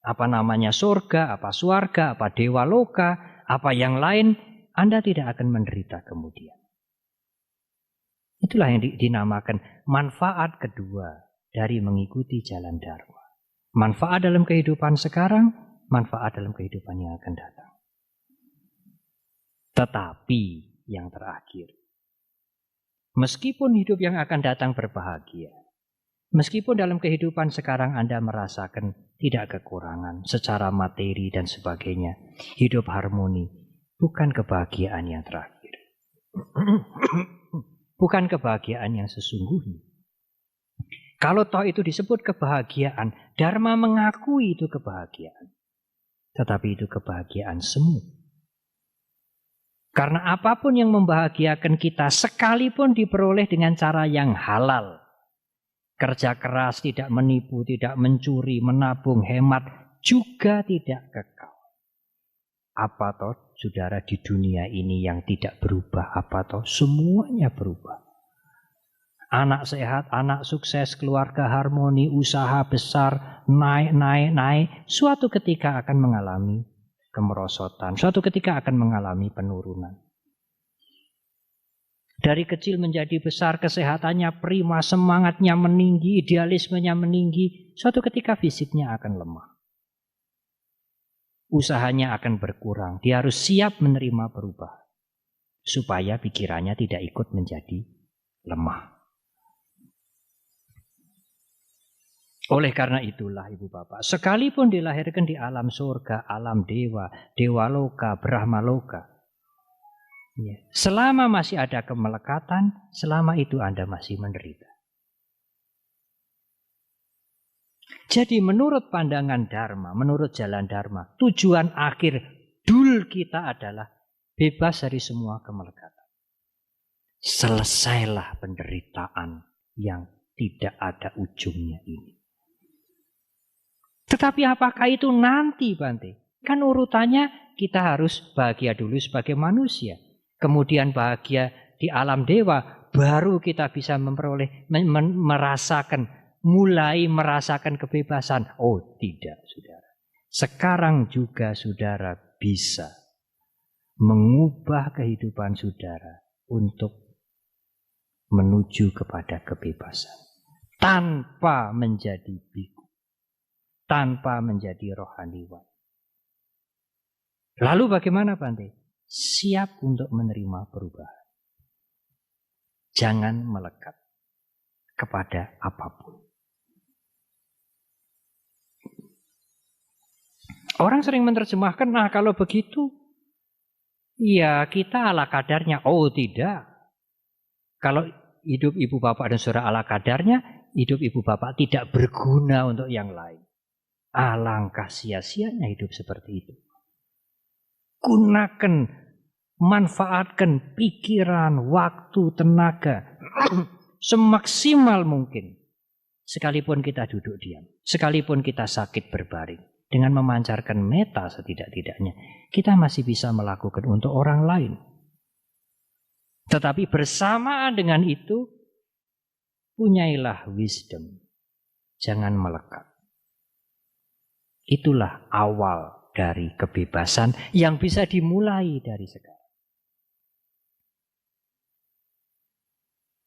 apa namanya surga, apa swarga, apa dewa loka, apa yang lain, Anda tidak akan menderita kemudian. Itulah yang dinamakan manfaat kedua dari mengikuti jalan Dharma. Manfaat dalam kehidupan sekarang, manfaat dalam kehidupan yang akan datang. Tetapi yang terakhir, meskipun hidup yang akan datang berbahagia, meskipun dalam kehidupan sekarang Anda merasakan tidak kekurangan secara materi dan sebagainya, hidup harmoni, bukan kebahagiaan yang terakhir. Bukan kebahagiaan yang sesungguhnya. Kalau toh itu disebut kebahagiaan, Dharma mengakui itu kebahagiaan. Tetapi itu kebahagiaan semu. Karena apapun yang membahagiakan kita, sekalipun diperoleh dengan cara yang halal, kerja keras, tidak menipu, tidak mencuri, menabung, hemat, juga tidak kekal. Apa toh saudara di dunia ini yang tidak berubah? Apa toh semuanya berubah? Anak sehat, anak sukses, keluarga harmoni, usaha besar, naik. Suatu ketika akan mengalami kemerosotan. Suatu ketika akan mengalami penurunan. Dari kecil menjadi besar, kesehatannya prima, semangatnya meninggi, idealismenya meninggi. Suatu ketika fisiknya akan lemah. Usahanya akan berkurang. Dia harus siap menerima perubahan. Supaya pikirannya tidak ikut menjadi lemah. Oleh karena itulah Ibu Bapak, sekalipun dilahirkan di alam surga, alam dewa, dewa loka, brahma loka, ya, selama masih ada kemelekatan, selama itu Anda masih menderita. Jadi menurut pandangan Dharma, menurut jalan Dharma, tujuan akhir dul kita adalah bebas dari semua kemelekatan. Selesailah penderitaan yang tidak ada ujungnya ini. Tetapi apakah itu nanti, Bante? Kan urutannya kita harus bahagia dulu sebagai manusia. Kemudian bahagia di alam dewa, baru kita bisa memperoleh, mulai merasakan kebebasan. Oh tidak, saudara. Sekarang juga saudara bisa mengubah kehidupan saudara untuk menuju kepada kebebasan. Tanpa menjadi biku. Tanpa menjadi rohaniwan. Lalu bagaimana, Bante? Siap untuk menerima perubahan. Jangan melekat kepada apapun. Orang sering menerjemahkan, nah kalau begitu, ya kita ala kadarnya. Oh tidak. Kalau hidup ibu bapak dan saudara ala kadarnya, hidup ibu bapak tidak berguna untuk yang lain. Alangkah sia-sianya hidup seperti itu. Gunakan, manfaatkan pikiran, waktu, tenaga semaksimal mungkin. Sekalipun kita duduk diam, sekalipun kita sakit berbaring, dengan memancarkan meta setidak-tidaknya, kita masih bisa melakukan untuk orang lain. Tetapi bersamaan dengan itu, punyailah wisdom. Jangan melekat. Itulah awal dari kebebasan yang bisa dimulai dari sekarang.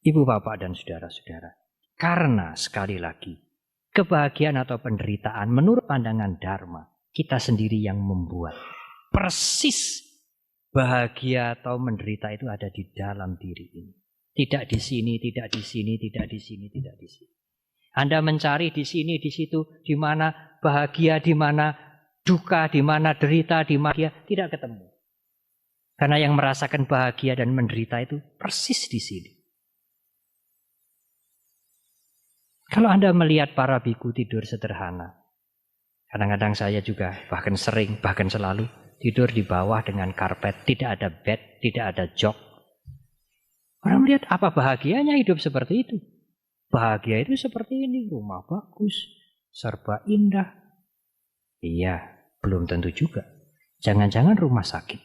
Ibu, bapak, dan saudara-saudara, karena sekali lagi, kebahagiaan atau penderitaan menurut pandangan Dharma, kita sendiri yang membuat. Persis bahagia atau menderita itu ada di dalam diri ini. Tidak di sini, tidak di sini, tidak di sini, tidak di sini. Anda mencari di sini, di situ, di mana bahagia, di mana duka, di mana derita, di mana dia tidak ketemu. Karena yang merasakan bahagia dan menderita itu persis di sini. Kalau Anda melihat para biku tidur sederhana, kadang-kadang saya juga bahkan sering, bahkan selalu tidur di bawah dengan karpet, tidak ada bed, tidak ada jok. Orang melihat apa bahagianya hidup seperti itu. Bahagia itu seperti ini, rumah bagus, serba indah. Iya, belum tentu juga. Jangan-jangan rumah sakit.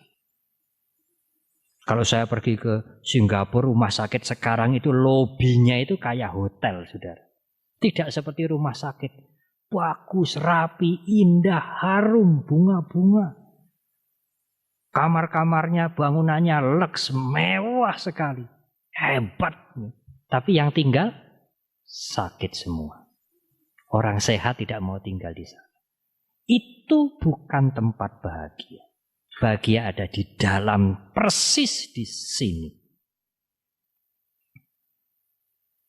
Kalau saya pergi ke Singapura, rumah sakit sekarang itu lobinya itu kayak hotel, saudara. Tidak seperti rumah sakit. Bagus, rapi, indah, harum, bunga-bunga. Kamar-kamarnya, bangunannya leks, mewah sekali. Hebat. Tapi yang tinggal sakit semua. Orang sehat tidak mau tinggal di sana. Itu bukan tempat bahagia. Bahagia ada di dalam, persis di sini.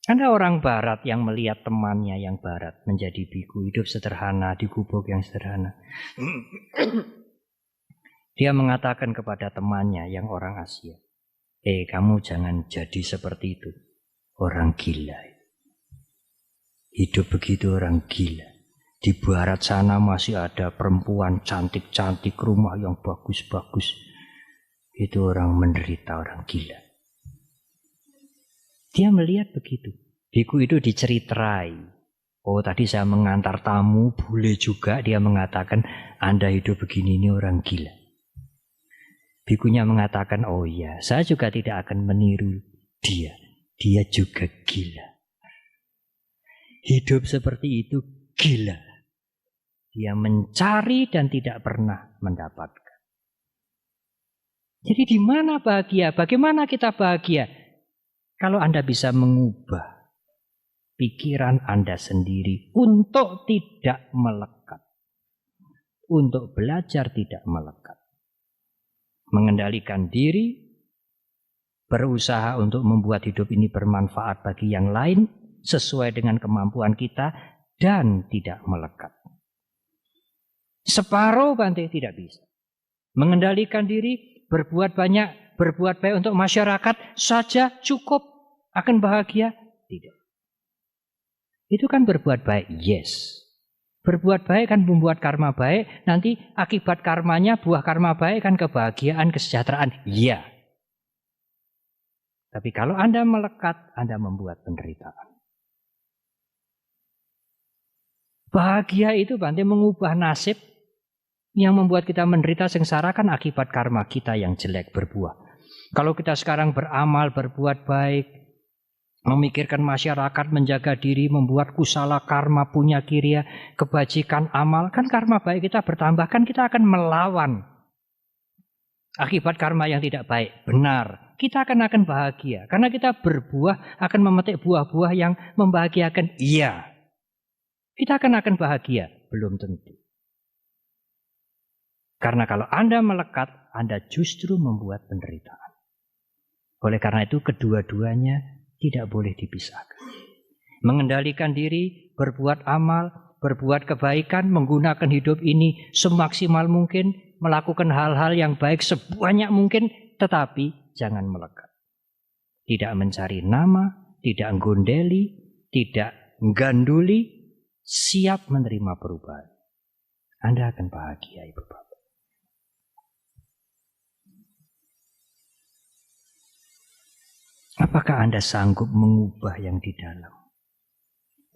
Ada orang barat yang melihat temannya yang barat menjadi biku, hidup sederhana di gubuk yang sederhana. Dia mengatakan kepada temannya yang orang Asia, kamu jangan jadi seperti itu. Orang gila. Hidup begitu orang gila. Di barat sana masih ada perempuan cantik-cantik, rumah yang bagus-bagus. Itu orang menderita, orang gila. Dia melihat begitu. Biku itu diceritarai. Oh, tadi saya mengantar tamu, boleh juga dia mengatakan, Anda hidup begini, ini orang gila. Bikunya mengatakan, oh iya, saya juga tidak akan meniru dia. Dia juga gila. Hidup seperti itu gila. Dia mencari dan tidak pernah mendapatkan. Jadi di mana bahagia? Bagaimana kita bahagia? Kalau Anda bisa mengubah pikiran Anda sendiri untuk tidak melekat. Untuk belajar tidak melekat. Mengendalikan diri, berusaha untuk membuat hidup ini bermanfaat bagi yang lain, sesuai dengan kemampuan kita, dan tidak melekat. Separuh Bante tidak bisa. Mengendalikan diri, berbuat banyak, berbuat baik untuk masyarakat saja cukup. Akan bahagia? Tidak. Itu kan berbuat baik, yes. Berbuat baik kan membuat karma baik, nanti akibat karmanya, buah karma baik kan kebahagiaan, kesejahteraan, iya. Tapi kalau Anda melekat, Anda membuat penderitaan. Bahagia itu Bante mengubah nasib yang membuat kita menderita sengsara kan akibat karma kita yang jelek berbuah. Kalau kita sekarang beramal, berbuat baik, memikirkan masyarakat, menjaga diri, membuat kusala karma, punya kirya, kebajikan amal, kan karma baik kita bertambah, kan kita akan melawan akibat karma yang tidak baik. Benar, kita akan bahagia. Karena kita berbuah, akan memetik buah-buah yang membahagiakan. Iya, kita akan bahagia. Belum tentu. Karena kalau Anda melekat, Anda justru membuat penderitaan. Oleh karena itu kedua-duanya tidak boleh dipisahkan. Mengendalikan diri, berbuat amal, berbuat kebaikan, menggunakan hidup ini semaksimal mungkin, melakukan hal-hal yang baik sebanyak mungkin, tetapi jangan melekat. Tidak mencari nama, tidak gondeli, tidak ganduli, siap menerima perubahan. Anda akan bahagia, Ibu Bapak. Apakah Anda sanggup mengubah yang di dalam?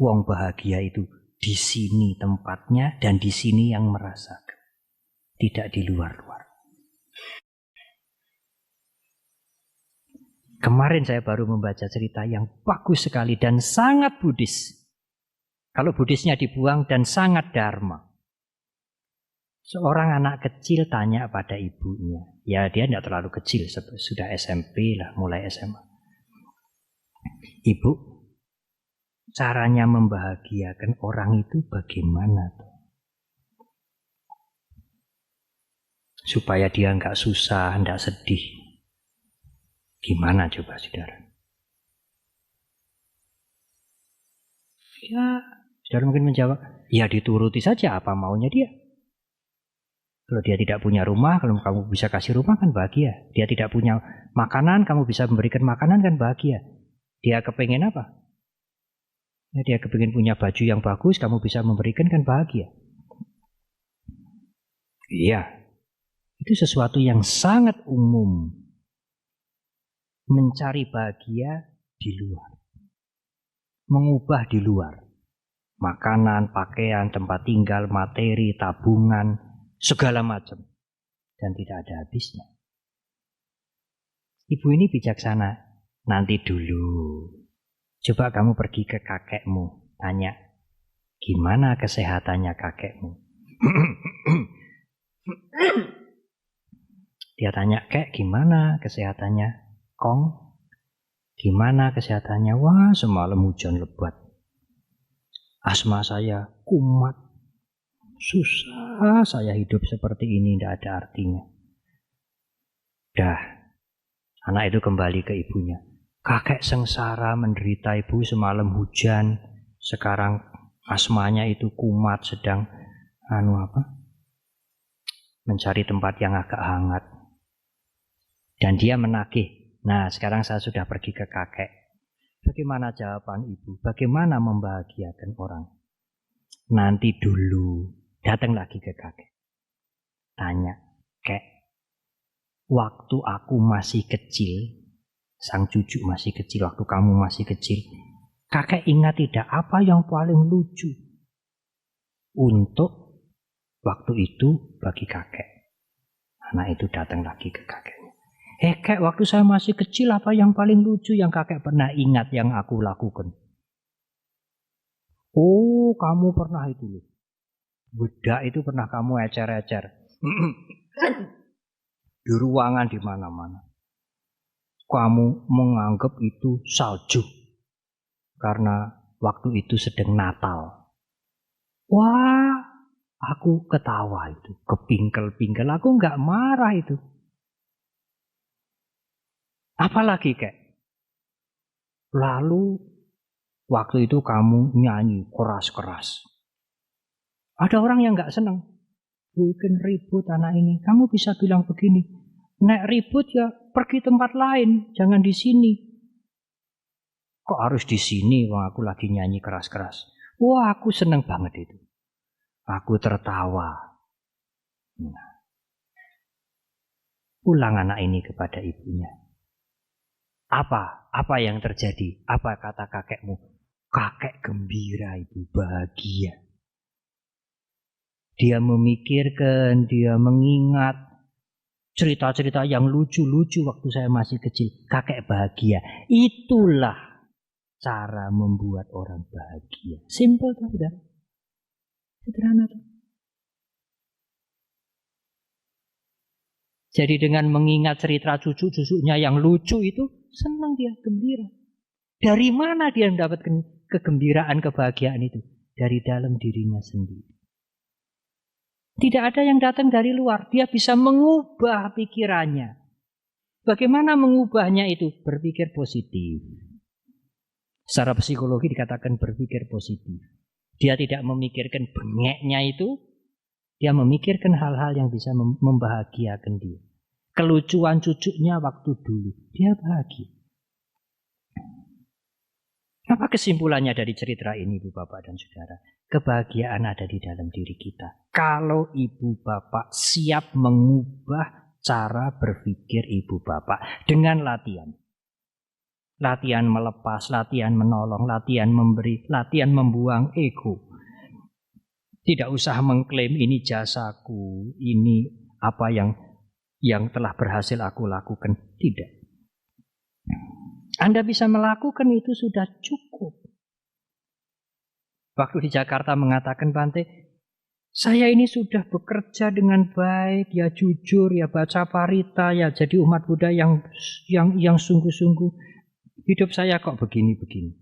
Wong bahagia itu di sini tempatnya dan di sini yang merasakan. Tidak di luar-luar. Kemarin saya baru membaca cerita yang bagus sekali dan sangat Buddhis. Kalau Buddhisnya dibuang dan sangat Dharma. Seorang anak kecil tanya pada ibunya. Ya dia tidak terlalu kecil, sudah SMP lah, mulai SMA. Ibu, caranya membahagiakan orang itu bagaimana? Supaya dia nggak susah, nggak sedih. Gimana coba saudara? Ya, saudara mungkin menjawab, ya dituruti saja apa maunya dia. Kalau dia tidak punya rumah, kalau kamu bisa kasih rumah kan bahagia. Dia tidak punya makanan, kamu bisa memberikan makanan kan bahagia. Dia kepengen apa? Ya, dia kepengen punya baju yang bagus, kamu bisa memberikan kan bahagia. Iya, itu sesuatu yang sangat umum. Mencari bahagia di luar. Mengubah di luar. Makanan, pakaian, tempat tinggal, materi, tabungan, segala macam. Dan tidak ada habisnya. Ibu ini bijaksana. Nanti dulu. Coba kamu pergi ke kakekmu. Tanya, gimana kesehatannya kakekmu? Dia tanya, kek gimana kesehatannya? Kong, gimana kesehatannya? Wah, semalam hujan lebat. Asma saya kumat. Susah saya hidup seperti ini, tidak ada artinya. Dah, anak itu kembali ke ibunya. Kakek sengsara menderita ibu semalam hujan. Sekarang asmanya itu kumat, sedang mencari tempat yang agak hangat. Dan dia menagih. Nah, sekarang saya sudah pergi ke kakek. Bagaimana jawaban ibu? Bagaimana membahagiakan orang? Nanti dulu. Datang lagi ke kakek. Tanya, kek, waktu aku masih kecil, sang cucu masih kecil, waktu kamu masih kecil, kakek ingat tidak apa yang paling lucu untuk waktu itu bagi kakek? Anak itu datang lagi ke kakeknya. Kek, waktu saya masih kecil apa yang paling lucu yang kakek pernah ingat yang aku lakukan? Oh, kamu pernah itu loh. Bedak itu pernah kamu ecer-ecer. Di ruangan di mana-mana. Kamu menganggap itu salju. Karena waktu itu sedang Natal. Wah, aku ketawa itu. Kepingkel-pingkel. Aku nggak marah itu. Apalagi kek? Lalu waktu itu kamu nyanyi keras-keras. Ada orang yang nggak senang. Bikin ribut anak ini. Kamu bisa bilang begini. Nek ribut ya pergi tempat lain. Jangan di sini. Kok harus di sini? Wah, aku lagi nyanyi keras-keras. Wah, aku senang banget itu. Aku tertawa. Nah. Ulang anak ini kepada ibunya. Apa yang terjadi? Apa kata kakekmu? Kakek gembira, ibu bahagia. Dia memikirkan, dia mengingat cerita-cerita yang lucu-lucu waktu saya masih kecil. Kakek bahagia. Itulah cara membuat orang bahagia. Simple tuh, sudah. Sederhana tuh. Jadi dengan mengingat cerita cucu-cucunya yang lucu itu, senang dia, gembira. Dari mana dia mendapatkan kegembiraan, kebahagiaan itu? Dari dalam dirinya sendiri. Tidak ada yang datang dari luar. Dia bisa mengubah pikirannya. Bagaimana mengubahnya itu? Berpikir positif. Secara psikologi dikatakan berpikir positif. Dia tidak memikirkan bengeknya itu. Dia memikirkan hal-hal yang bisa membahagiakan dia. Kelucuan cucunya waktu dulu. Dia bahagia. Apa kesimpulannya dari cerita ini, Ibu Bapak dan Saudara? Kebahagiaan ada di dalam diri kita. Kalau Ibu Bapak siap mengubah cara berpikir Ibu Bapak dengan latihan. Latihan melepas, latihan menolong, latihan memberi, latihan membuang ego. Tidak usah mengklaim ini jasaku, ini apa yang telah berhasil aku lakukan. Tidak. Anda bisa melakukan itu sudah cukup. Waktu di Jakarta mengatakan Bante, saya ini sudah bekerja dengan baik, ya jujur, ya baca parita, ya jadi umat Buddha yang sungguh-sungguh. Hidup saya kok begini-begini.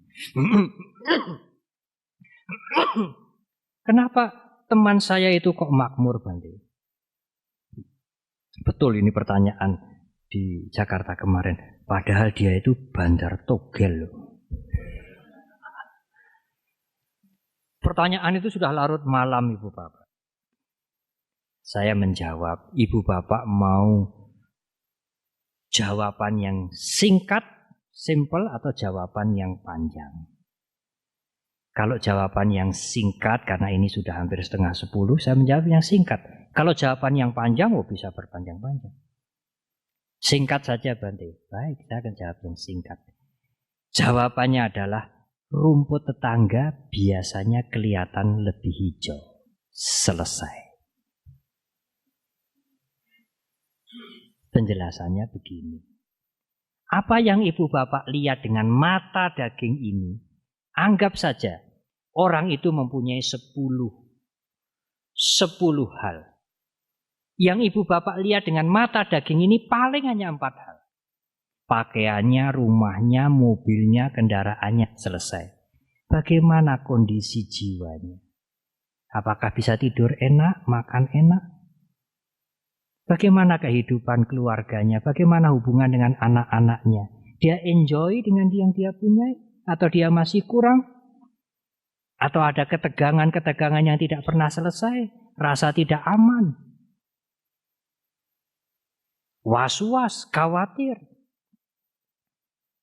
Kenapa teman saya itu kok makmur, Bante? Betul, ini pertanyaan di Jakarta kemarin. Padahal dia itu bandar togel loh. Pertanyaan itu sudah larut malam, Ibu Bapak. Saya menjawab, Ibu Bapak mau jawaban yang singkat, simple, atau jawaban yang panjang? Kalau jawaban yang singkat, karena ini sudah hampir 9:30, saya menjawab yang singkat. Kalau jawaban yang panjang, bisa berpanjang-panjang. Singkat saja, Bante. Baik, saya akan jawab yang singkat. Jawabannya adalah, rumput tetangga biasanya kelihatan lebih hijau. Selesai. Penjelasannya begini. Apa yang Ibu Bapak lihat dengan mata daging ini, anggap saja orang itu mempunyai 10 hal. Yang Ibu Bapak lihat dengan mata daging ini paling hanya 4 hal. Pakaiannya, rumahnya, mobilnya, kendaraannya, selesai. Bagaimana kondisi jiwanya? Apakah bisa tidur enak, makan enak? Bagaimana kehidupan keluarganya? Bagaimana hubungan dengan anak-anaknya? Dia enjoy dengan yang dia punya? Atau dia masih kurang? Atau ada ketegangan-ketegangan yang tidak pernah selesai? Rasa tidak aman? Was-was, khawatir?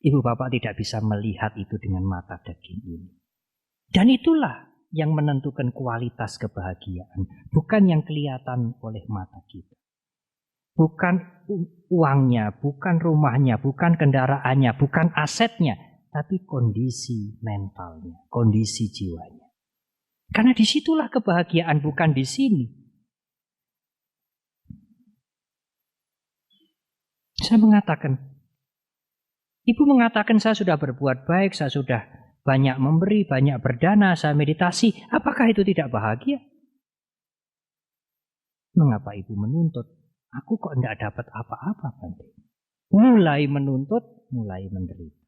Ibu Bapak tidak bisa melihat itu dengan mata daging ini. Dan itulah yang menentukan kualitas kebahagiaan. Bukan yang kelihatan oleh mata kita. Bukan uangnya, bukan rumahnya, bukan kendaraannya, bukan asetnya. Tapi kondisi mentalnya, kondisi jiwanya. Karena disitulah kebahagiaan, bukan di sini. Saya mengatakan, Ibu mengatakan saya sudah berbuat baik, saya sudah banyak memberi, banyak berdana, saya meditasi. Apakah itu tidak bahagia? Mengapa Ibu menuntut? Aku kok tidak dapat apa-apa, Bante. Mulai menuntut, mulai menderita.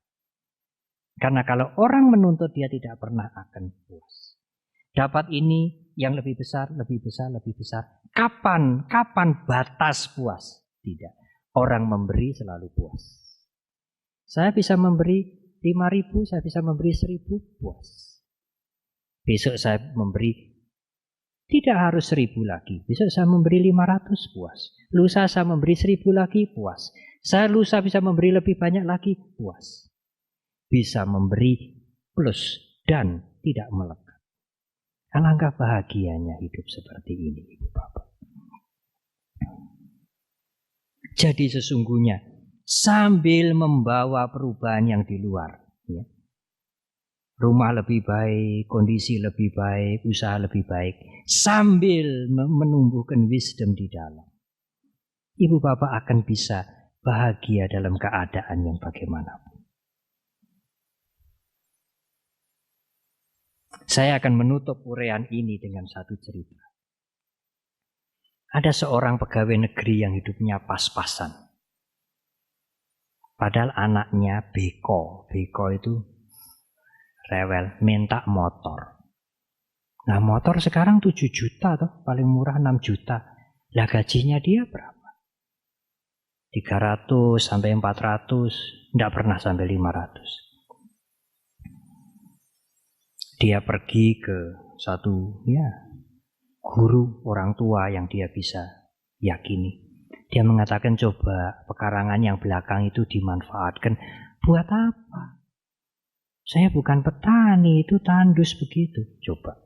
Karena kalau orang menuntut, dia tidak pernah akan puas. Dapat ini yang lebih besar, lebih besar, lebih besar. Kapan batas puas? Tidak. Orang memberi selalu puas. Saya bisa memberi 5.000, saya bisa memberi 1.000, puas. Besok saya memberi, tidak harus 1.000 lagi. Besok saya memberi 500, puas. Lusa saya memberi 1.000 lagi, puas. Saya lusa bisa memberi lebih banyak lagi, puas. Bisa memberi plus dan tidak melekat. Alangkah bahagianya hidup seperti ini, Ibu Bapak. Jadi sesungguhnya, sambil membawa perubahan yang di luar. Ya. Rumah lebih baik, kondisi lebih baik, usaha lebih baik. Sambil menumbuhkan wisdom di dalam. Ibu Bapak akan bisa bahagia dalam keadaan yang bagaimanapun. Saya akan menutup uraian ini dengan satu cerita. Ada seorang pegawai negeri yang hidupnya pas-pasan. Padahal anaknya beko itu rewel, minta motor. Nah motor sekarang 7 juta toh, paling murah 6 juta. Lah gajinya dia berapa? 300 sampai 400, tidak pernah sampai 500. Dia pergi ke satu guru orang tua yang dia bisa yakini. Dia mengatakan coba pekarangan yang belakang itu dimanfaatkan. Buat apa? Saya bukan petani, itu tandus begitu. Coba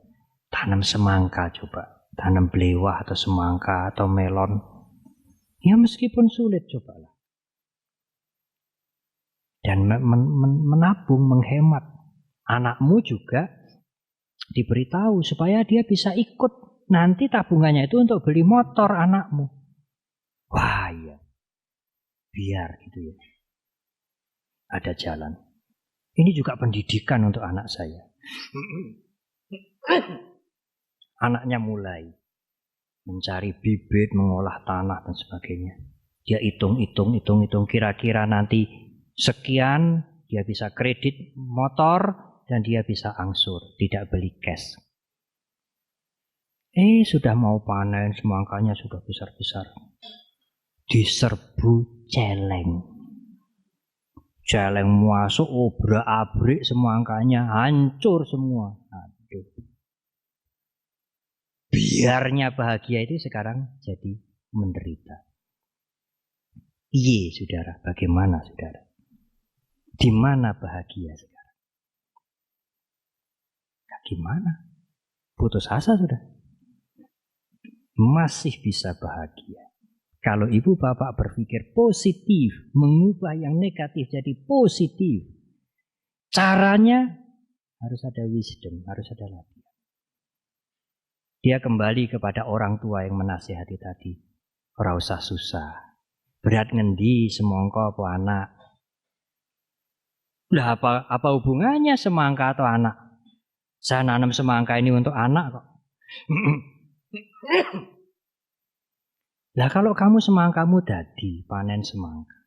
tanam semangka, coba tanam belewah atau semangka atau melon. Ya meskipun sulit, cobalah. Dan menabung, menghemat. Anakmu juga diberitahu supaya dia bisa ikut. Nanti tabungannya itu untuk beli motor anakmu. Wah iya, biar gitu ya. ada jalan. Ini juga pendidikan untuk anak saya. Anaknya mulai mencari bibit, mengolah tanah dan sebagainya. Dia hitung kira-kira nanti sekian dia bisa kredit motor dan dia bisa angsur, tidak beli cash. Sudah mau panen, semangkanya sudah besar-besar. Diserbu celeng. Celeng masuk, obrak-abrik semangkanya, hancur semua. Aduh. Biarnya bahagia itu sekarang jadi menderita. Iya, saudara, bagaimana saudara? Di mana bahagia sekarang? Gimana? Putus asa sudah. Masih bisa bahagia. Kalau ibu bapak berpikir positif, mengubah yang negatif jadi positif. Caranya harus ada wisdom, harus ada latihan. Dia kembali kepada orang tua yang menasihati tadi. Ora usah susah. Berat ngendi semangka apa anak? Lah apa hubungannya semangka atau anak? Saya nanam semangka ini untuk anak kok. Lah kalau kamu semangkamu dadi panen semangka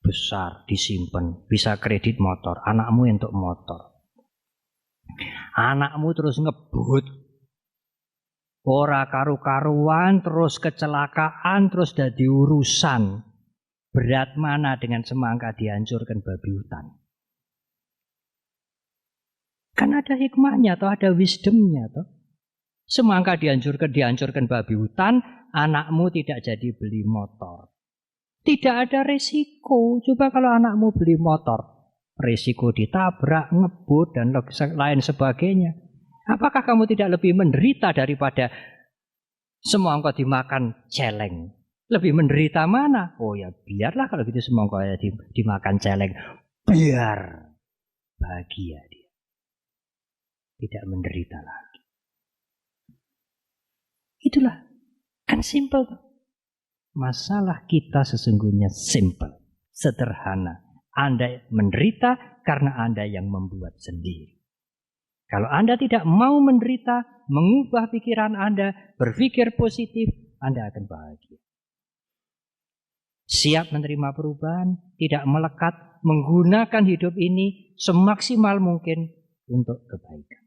besar disimpan, bisa kredit motor, anakmu untuk motor. Anakmu terus ngebut, ora karu-karuan, terus kecelakaan, terus dadi urusan. Berat mana dengan semangka dihancurkan babi hutan? Kan ada hikmahnya atau ada wisdomnya toh. Semangka dihancurkan babi hutan, anakmu tidak jadi beli motor. Tidak ada resiko. Coba kalau anakmu beli motor, resiko ditabrak, ngebut dan lain sebagainya. Apakah kamu tidak lebih menderita daripada semangka dimakan celeng? Lebih menderita mana? Oh ya biarlah kalau gitu semangka dimakan celeng. Biar bahagia dia. Tidak menderita lagi. Itulah, kan simple. Masalah kita sesungguhnya simple, sederhana. Anda menderita karena Anda yang membuat sendiri. Kalau Anda tidak mau menderita, mengubah pikiran Anda, berpikir positif, Anda akan bahagia. Siap menerima perubahan, tidak melekat, menggunakan hidup ini semaksimal mungkin untuk kebaikan.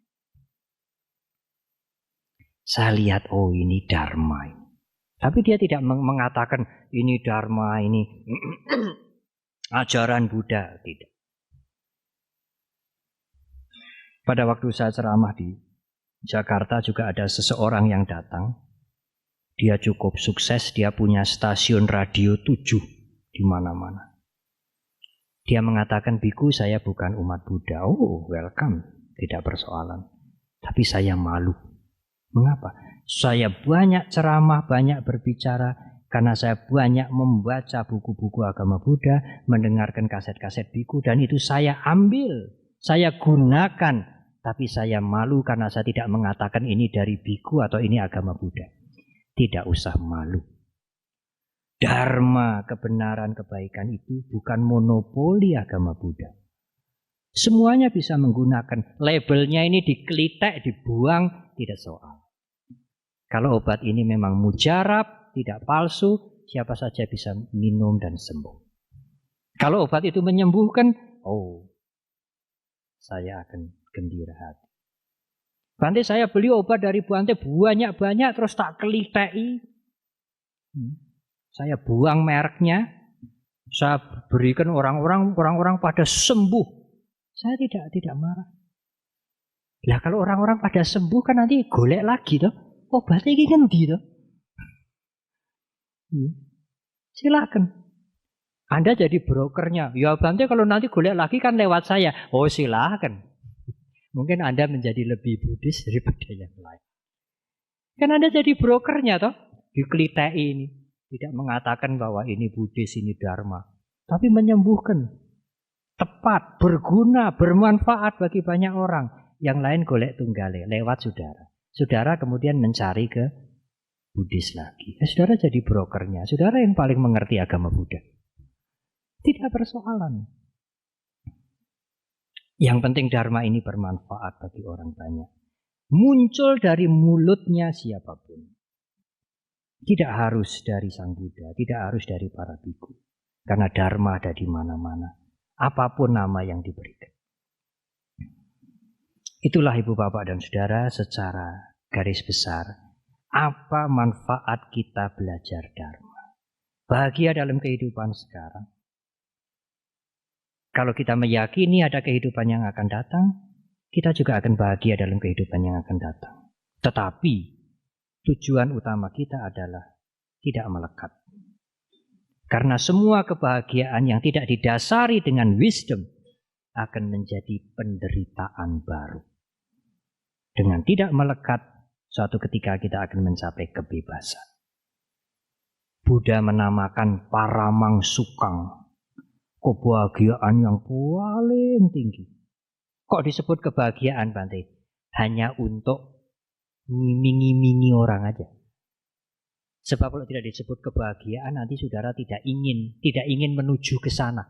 Saya lihat, oh ini dharma ini. Tapi dia tidak mengatakan ini dharma, ini ajaran Buddha. Tidak. Pada waktu saya ceramah di Jakarta juga ada seseorang yang datang. Dia cukup sukses, dia punya stasiun radio 7 di mana-mana. Dia mengatakan, biku saya bukan umat Buddha. Oh welcome, tidak persoalan. Tapi saya malu. Mengapa? Saya banyak ceramah, banyak berbicara karena saya banyak membaca buku-buku agama Buddha, mendengarkan kaset-kaset biku dan itu saya ambil, saya gunakan, tapi saya malu karena saya tidak mengatakan ini dari biku atau ini agama Buddha. Tidak usah malu. Dharma, kebenaran, kebaikan itu bukan monopoli agama Buddha. Semuanya bisa menggunakan. Labelnya ini dikelitek, dibuang, tidak soal. Kalau obat ini memang mujarab, tidak palsu, siapa saja bisa minum dan sembuh. Kalau obat itu menyembuhkan, oh, saya akan gembira hati. Bante saya beli obat dari Bante banyak-banyak terus tak kelitei. Saya buang mereknya, saya berikan orang-orang pada sembuh. Saya tidak marah. Lah kalau orang-orang pada sembuh kan nanti golek lagi toh. Obatnya ini kan gitu. Silakan. Anda jadi brokernya. Ya Bante kalau nanti golek lagi kan lewat saya. Oh silakan. Mungkin Anda menjadi lebih Buddhis daripada yang lain. Kan Anda jadi brokernya toh. Dikelitei ini. Tidak mengatakan bahwa ini Buddhis, ini Dharma. Tapi menyembuhkan. Tepat, berguna, bermanfaat bagi banyak orang. Yang lain golek tunggale, lewat saudara. Saudara kemudian mencari ke Buddhis lagi. Saudara jadi brokernya. Saudara yang paling mengerti agama Buddha. Tidak persoalan. Yang penting dharma ini bermanfaat bagi orang banyak. Muncul dari mulutnya siapapun. Tidak harus dari Sang Buddha, tidak harus dari para biku. Karena dharma ada di mana-mana. Apapun nama yang diberikan. Itulah Ibu Bapak dan Saudara secara garis besar. Apa manfaat kita belajar dharma? Bahagia dalam kehidupan sekarang. Kalau kita meyakini ada kehidupan yang akan datang, kita juga akan bahagia dalam kehidupan yang akan datang. Tetapi tujuan utama kita adalah tidak melekat. Karena semua kebahagiaan yang tidak didasari dengan wisdom akan menjadi penderitaan baru. Dengan tidak melekat, suatu ketika kita akan mencapai kebebasan. Buddha menamakan paramang sukang, kebahagiaan yang paling tinggi. Kok disebut kebahagiaan, Bante? Hanya untuk ngiming-ngimingi orang aja. Sebab kalau tidak disebut kebahagiaan, nanti saudara tidak ingin menuju ke sana.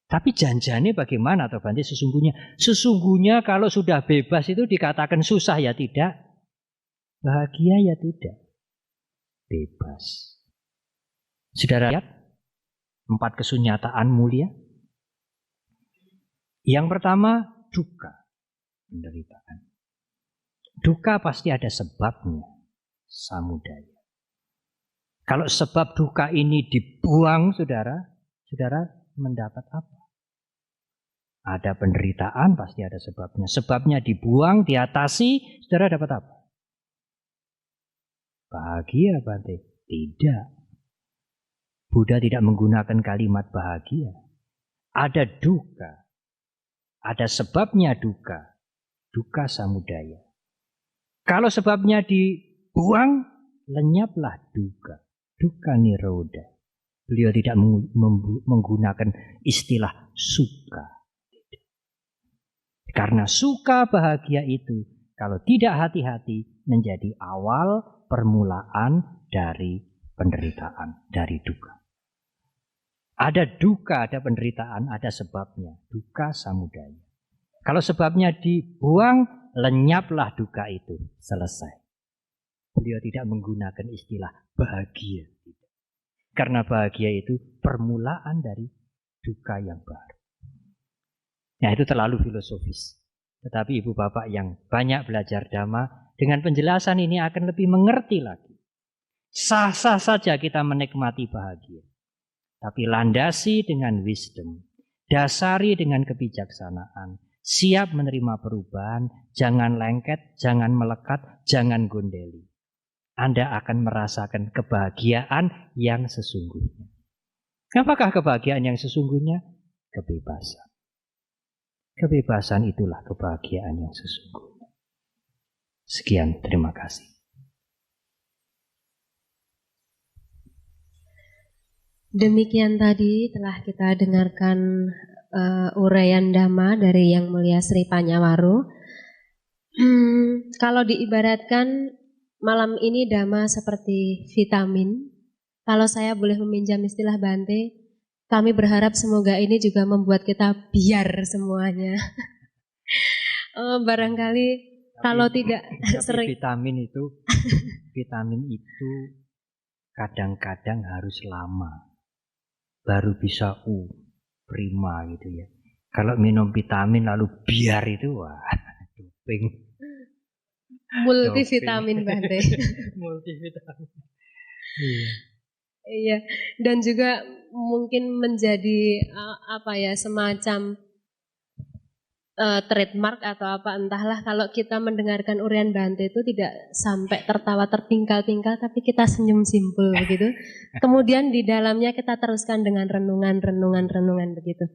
Tapi janjinya bagaimana, toh Bante, sesungguhnya? Sesungguhnya kalau sudah bebas itu dikatakan susah ya tidak, bahagia ya tidak. Bebas. Saudara lihat 4 kesunyataan mulia. Yang pertama, duka, penderitaan. Duka pasti ada sebabnya, samudaya. Kalau sebab duka ini dibuang, saudara mendapat apa? Ada penderitaan, pasti ada sebabnya. Sebabnya dibuang, diatasi, saudara dapat apa? Bahagia, Bante? Tidak. Buddha tidak menggunakan kalimat bahagia. Ada duka. Ada sebabnya duka. Duka samudaya. Kalau sebabnya dibuang, lenyaplah duka. Duka nirodha. Beliau tidak menggunakan istilah suka. Karena suka bahagia itu, kalau tidak hati-hati, menjadi awal permulaan dari penderitaan, dari duka. Ada duka, ada penderitaan, ada sebabnya. Duka samudaya. Kalau sebabnya dibuang, lenyaplah duka itu. Selesai. Beliau tidak menggunakan istilah bahagia. Karena bahagia itu permulaan dari duka yang baru. Nah, itu terlalu filosofis. Tetapi ibu bapak yang banyak belajar dhamma, dengan penjelasan ini akan lebih mengerti lagi. Sah-sah saja kita menikmati bahagia. Tapi landasi dengan wisdom. Dasari dengan kebijaksanaan. Siap menerima perubahan. Jangan lengket, jangan melekat, jangan gondeli. Anda akan merasakan kebahagiaan yang sesungguhnya. Apakah kebahagiaan yang sesungguhnya? Kebebasan. Kebebasan itulah kebahagiaan yang sesungguhnya. Sekian, terima kasih. Demikian tadi telah kita dengarkan uraian dhamma dari Yang Mulia Sri Panyawaru. Kalau diibaratkan malam ini dhamma seperti vitamin. Kalau saya boleh meminjam istilah Bante, kami berharap semoga ini juga membuat kita biar semuanya. Barangkali kalau tidak sering. Vitamin itu kadang-kadang harus lama. Baru bisa prima gitu ya. Kalau minum vitamin lalu biar itu, wah, doping. Multivitamin Bante. Multivitamin. Iya, dan juga mungkin menjadi semacam trademark atau apa entahlah kalau kita mendengarkan uraian Bante itu tidak sampai tertawa terpingkal-pingkal tapi kita senyum simpul begitu. Kemudian di dalamnya kita teruskan dengan renungan begitu.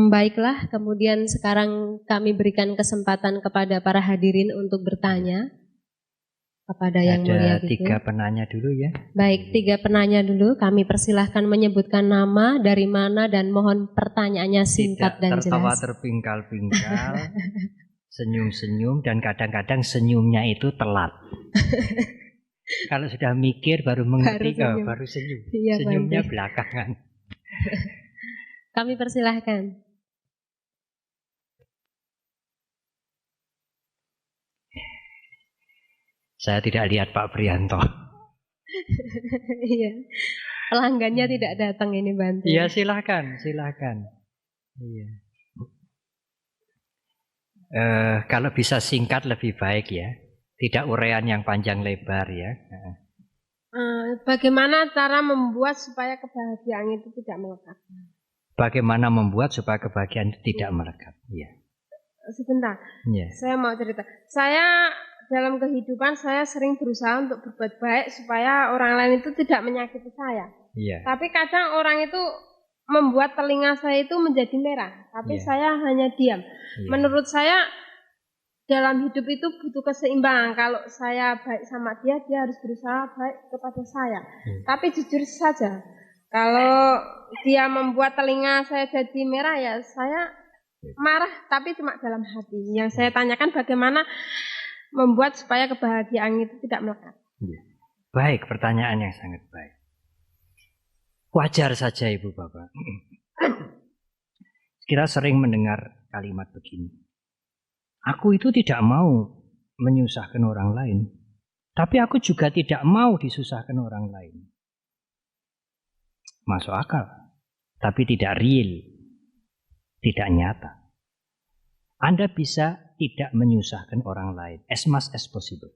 Baiklah, kemudian sekarang kami berikan kesempatan kepada para hadirin untuk bertanya kepada Yang Mulia. Ada 3 penanya dulu ya. Baik, 3 penanya dulu. Kami persilahkan menyebutkan nama, dari mana, dan mohon pertanyaannya singkat dan jelas. Tidak tertawa terpingkal-pingkal, senyum-senyum, dan kadang-kadang senyumnya itu telat. Kalau sudah mikir baru mengerti, baru senyum. Iya, Senyumnya Bante. belakangan. Kami persilahkan. Saya tidak lihat Pak Prianto. Iya. Pelanggannya tidak datang ini, Bante. Iya, silakan. Iya. Kalau bisa singkat lebih baik ya. Tidak uraian yang panjang lebar ya. Bagaimana cara membuat supaya kebahagiaan itu tidak melekat? Bagaimana membuat supaya kebahagiaan itu tidak melekat? Ya. Sebentar, saya mau cerita. Saya dalam kehidupan saya sering berusaha untuk berbuat baik supaya orang lain itu tidak menyakiti saya. Iya. Tapi kadang orang itu membuat telinga saya itu menjadi merah, tapi saya hanya diam. Menurut saya dalam hidup itu butuh keseimbangan. Kalau saya baik sama dia, dia harus berusaha baik kepada saya. Tapi jujur saja, kalau dia membuat telinga saya jadi merah, ya saya marah, tapi cuma dalam hati. Yang saya tanyakan bagaimana membuat supaya kebahagiaan itu tidak melekat. Baik, pertanyaan yang sangat baik. Wajar saja Ibu Bapak. Kita sering mendengar kalimat begini. Aku itu tidak mau menyusahkan orang lain, tapi aku juga tidak mau disusahkan orang lain. Masuk akal, tapi tidak real, tidak nyata. Anda bisa tidak menyusahkan orang lain as much as possible,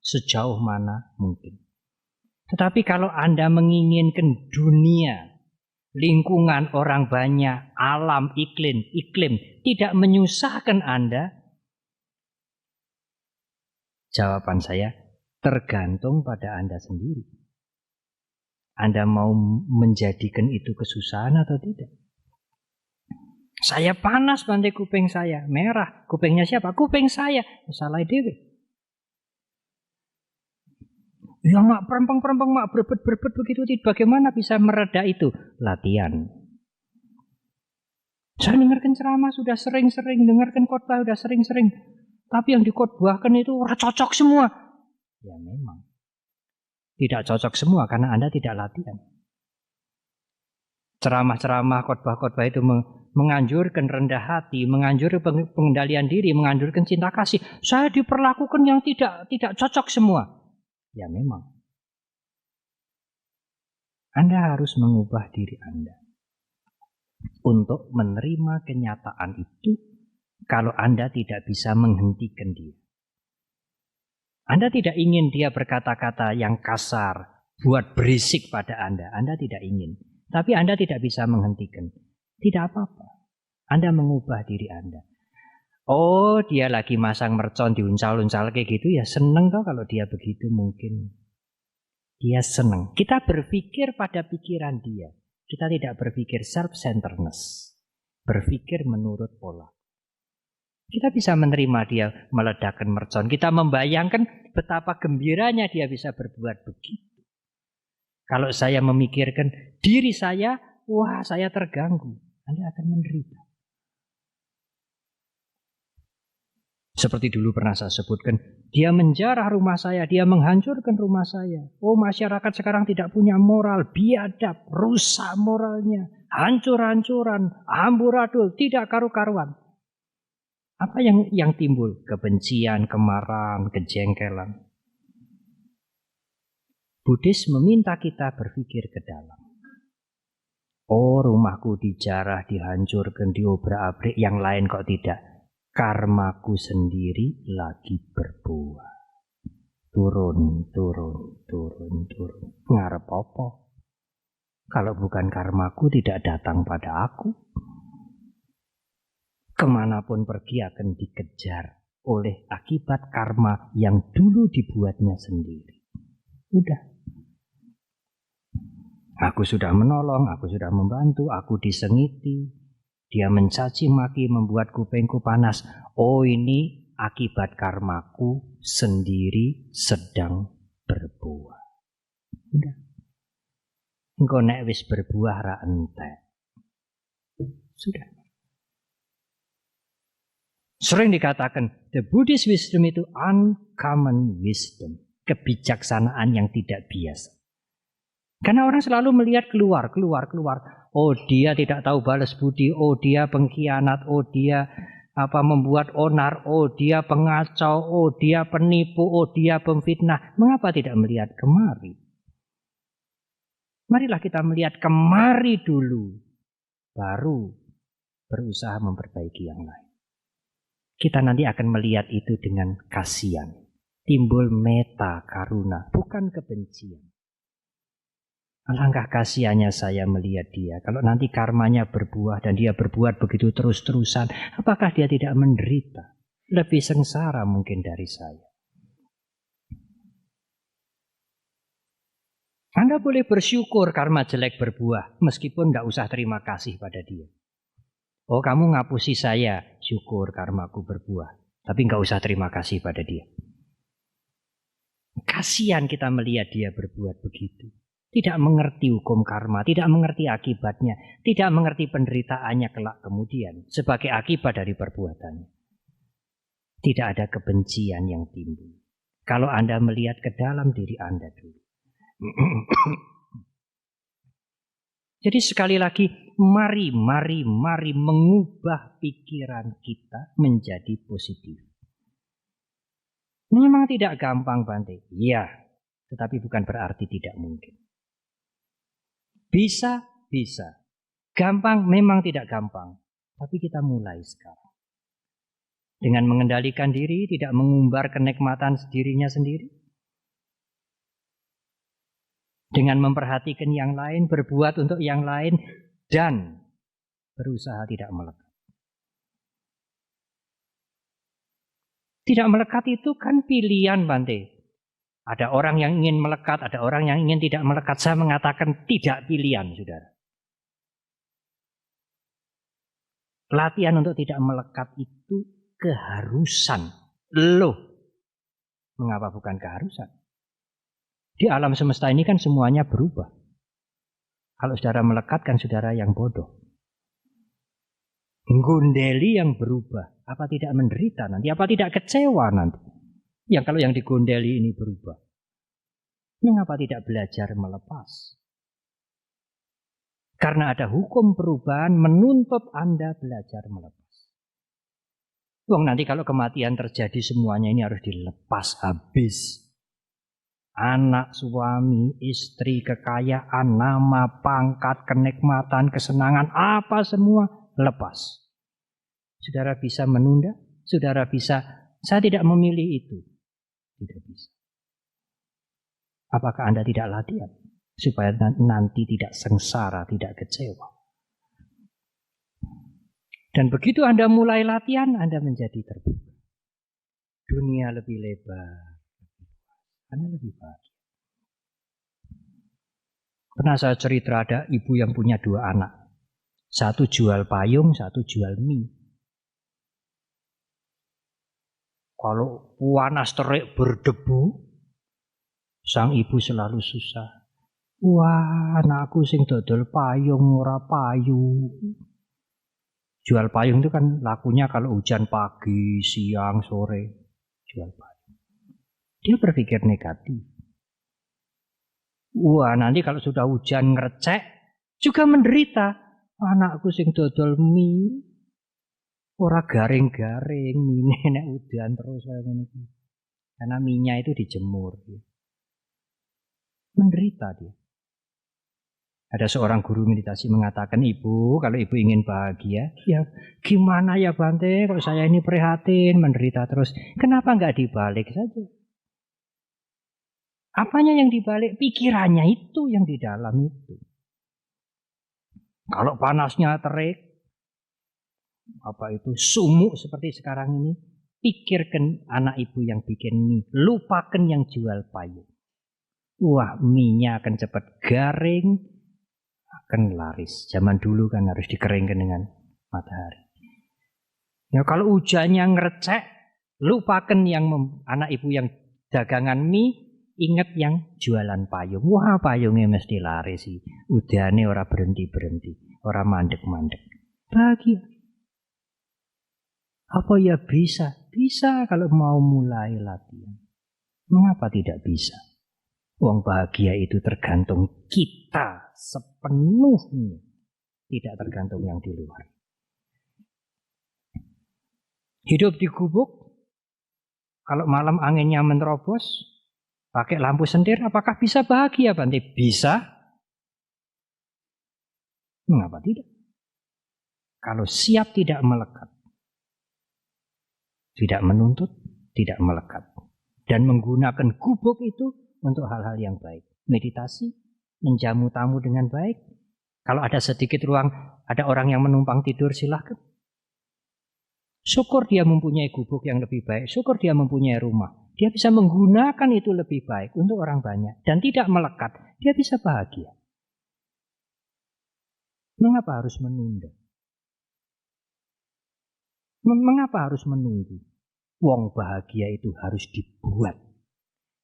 sejauh mana mungkin. Tetapi kalau Anda menginginkan dunia, lingkungan orang banyak, alam, iklim tidak menyusahkan Anda, jawaban saya tergantung pada Anda sendiri. Anda mau menjadikan itu kesusahan atau tidak? Saya panas Bante, kuping saya merah. Kupingnya siapa? Kuping saya. Salah dewe. Ya mak perempeng mak berebet begitu. Bagaimana bisa mereda itu? Latihan. Saya dengarkan ceramah sudah sering-sering, dengarkan khotbah sudah sering-sering. Tapi yang dikhotbahkan itu cocok semua. Ya memang. Tidak cocok semua karena Anda tidak latihan. Ceramah-ceramah, khotbah-khotbah itu menganjurkan rendah hati, menganjurkan pengendalian diri, menganjurkan cinta kasih. Saya diperlakukan yang tidak cocok semua. Ya memang. Anda harus mengubah diri Anda untuk menerima kenyataan itu kalau Anda tidak bisa menghentikan dia. Anda tidak ingin dia berkata-kata yang kasar, buat berisik pada Anda. Anda tidak ingin. Tapi Anda tidak bisa menghentikan. Tidak apa-apa. Anda mengubah diri Anda. Oh, dia lagi masang mercon diuncal-uncal kayak gitu, ya seneng toh kalau dia begitu mungkin. Dia seneng. Kita berpikir pada pikiran dia. Kita tidak berpikir self-centeredness. Berpikir menurut pola. Kita bisa menerima dia meledakkan mercon. Kita membayangkan betapa gembiranya dia bisa berbuat begitu. Kalau saya memikirkan diri saya, wah saya terganggu. Anda akan menderita. Seperti dulu pernah saya sebutkan, dia menjarah rumah saya, dia menghancurkan rumah saya. Oh, masyarakat sekarang tidak punya moral, biadab, rusak moralnya, hancur-hancuran, amburadul, tidak karu-karuan. Apa yang timbul? Kebencian, kemarahan, kejengkelan. Buddhis meminta kita berpikir ke dalam. Oh, rumahku dijarah, dihancurkan, diobrak-abrik, yang lain kok tidak. Karmaku sendiri lagi berbuah. Turun. Ngarep apa? Kalau bukan karmaku tidak datang pada aku. Kemanapun pergi akan dikejar oleh akibat karma yang dulu dibuatnya sendiri. Udah. Aku sudah menolong, aku sudah membantu, aku disengiti. Dia mencaci maki, membuat kupingku panas. Oh, ini akibat karmaku sendiri sedang berbuah. Udah. Engko nek wis berbuah ra entek. Sudah. Sering dikatakan the Buddhist wisdom itu uncommon wisdom. kebijaksanaan yang tidak biasa. Karena orang selalu melihat keluar. Oh, dia tidak tahu balas budi, oh dia pengkhianat, oh dia membuat onar, oh dia pengacau, oh dia penipu, oh dia pemfitnah. Mengapa tidak melihat kemari? Marilah kita melihat kemari dulu, baru berusaha memperbaiki yang lain. Kita nanti akan melihat itu dengan kasihan. Timbul meta karuna, bukan kebencian. Alangkah kasihannya saya melihat dia. Kalau nanti karmanya berbuah dan dia berbuat begitu terus-terusan, apakah dia tidak menderita? Lebih sengsara mungkin dari saya. Anda boleh bersyukur karma jelek berbuah, meskipun tidak usah terima kasih pada dia. Oh, kamu ngapusi saya, syukur karmaku berbuah. Tapi nggak usah terima kasih pada dia. Kasihan kita melihat dia berbuat begitu. Tidak mengerti hukum karma, tidak mengerti akibatnya, tidak mengerti penderitaannya kelak kemudian sebagai akibat dari perbuatannya. Tidak ada kebencian yang timbul. Kalau Anda melihat ke dalam diri Anda dulu. Jadi sekali lagi, mari mengubah pikiran kita menjadi positif. Memang tidak gampang, Bante. Iya, tetapi bukan berarti tidak mungkin. Bisa. Gampang memang tidak gampang. Tapi kita mulai sekarang. Dengan mengendalikan diri, tidak mengumbar kenikmatan dirinya sendiri. Dengan memperhatikan yang lain, berbuat untuk yang lain, dan berusaha tidak melekat. Tidak melekat itu kan pilihan, Bante. Ada orang yang ingin melekat, ada orang yang ingin tidak melekat. Saya mengatakan tidak pilihan, saudara. Latihan untuk tidak melekat itu keharusan. Loh, mengapa bukan keharusan? Di alam semesta ini kan semuanya berubah. Kalau saudara melekat kan saudara yang bodoh. Gondeli yang berubah, apa tidak menderita nanti? Apa tidak kecewa nanti? Yang kalau yang digondeli ini berubah. Mengapa tidak belajar melepas? Karena ada hukum perubahan menuntut Anda belajar melepas. Nanti kalau kematian terjadi semuanya ini harus dilepas habis. Anak, suami, istri, kekayaan, nama, pangkat, kenikmatan, kesenangan, apa semua lepas. Saudara bisa menunda? Saudara bisa, saya tidak memilih itu. Tidak bisa. Apakah Anda tidak latihan? Supaya nanti tidak sengsara, tidak kecewa. Dan begitu Anda mulai latihan, Anda menjadi terbuka. Dunia lebih lebar. Anda lebih bahagia. Pernah saya cerita ada ibu yang punya 2 anak. Satu jual payung, satu jual mie. Kalau panas terik berdebu, sang ibu selalu susah. Wah, anakku sing dodol payung ora payu. Jual payung itu kan lakunya kalau hujan pagi, siang, sore. Jual payung. Dia berpikir negatif. Wah, nanti kalau sudah hujan ngerecek, juga menderita. Anakku sing dodol mie. Ora garing-garing, mie nek udan terus kayak gini. Karena minyak itu dijemur. Menderita dia. Ada seorang guru meditasi mengatakan, ibu, kalau ibu ingin bahagia, ya gimana ya Bante, kok saya ini prihatin, menderita terus. Kenapa nggak dibalik saja? Apanya yang dibalik? Pikirannya itu yang di dalam itu. Kalau panasnya terik, sumuk seperti sekarang ini, pikirkan anak ibu yang bikin mie, lupakan yang jual payung. Wah, mie-nya akan cepat garing, akan laris. Zaman dulu kan harus dikeringkan dengan matahari. Ya kalau hujannya ngerecek, lupakan yang anak ibu yang dagangan mie, ingat yang jualan payung. Wah, payungnya mesti laris sih. Udane ora berhenti-berhenti, ora mandek-mandek. Bahagia. Apa ya bisa? Bisa kalau mau mulai latihan. Mengapa tidak bisa? Wong bahagia itu tergantung kita sepenuhnya, tidak tergantung yang di luar. Hidup di gubuk, kalau malam anginnya menerobos, pakai lampu sendir, apakah bisa bahagia, Bante? Bisa. Mengapa tidak? Kalau siap tidak melekat, tidak menuntut, tidak melekat, dan menggunakan gubuk itu untuk hal-hal yang baik. Meditasi, menjamu tamu dengan baik. Kalau ada sedikit ruang, ada orang yang menumpang tidur, silahkan. Syukur dia mempunyai gubuk yang lebih baik. Syukur dia mempunyai rumah. Dia bisa menggunakan itu lebih baik untuk orang banyak. Dan tidak melekat. Dia bisa bahagia. Mengapa harus menunda? Mengapa harus menunggu? Wong bahagia itu harus dibuat,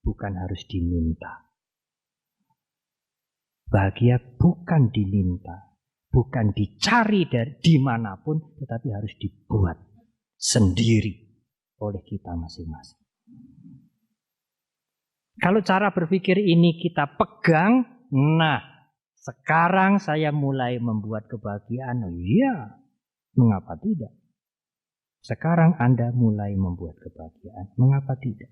bukan harus diminta. Bahagia bukan diminta, bukan dicari dari dimanapun, tetapi harus dibuat sendiri oleh kita masing-masing. Kalau cara berpikir ini kita pegang, nah sekarang saya mulai membuat kebahagiaan. Oh iya, mengapa tidak? Sekarang Anda mulai membuat kebahagiaan. Mengapa tidak?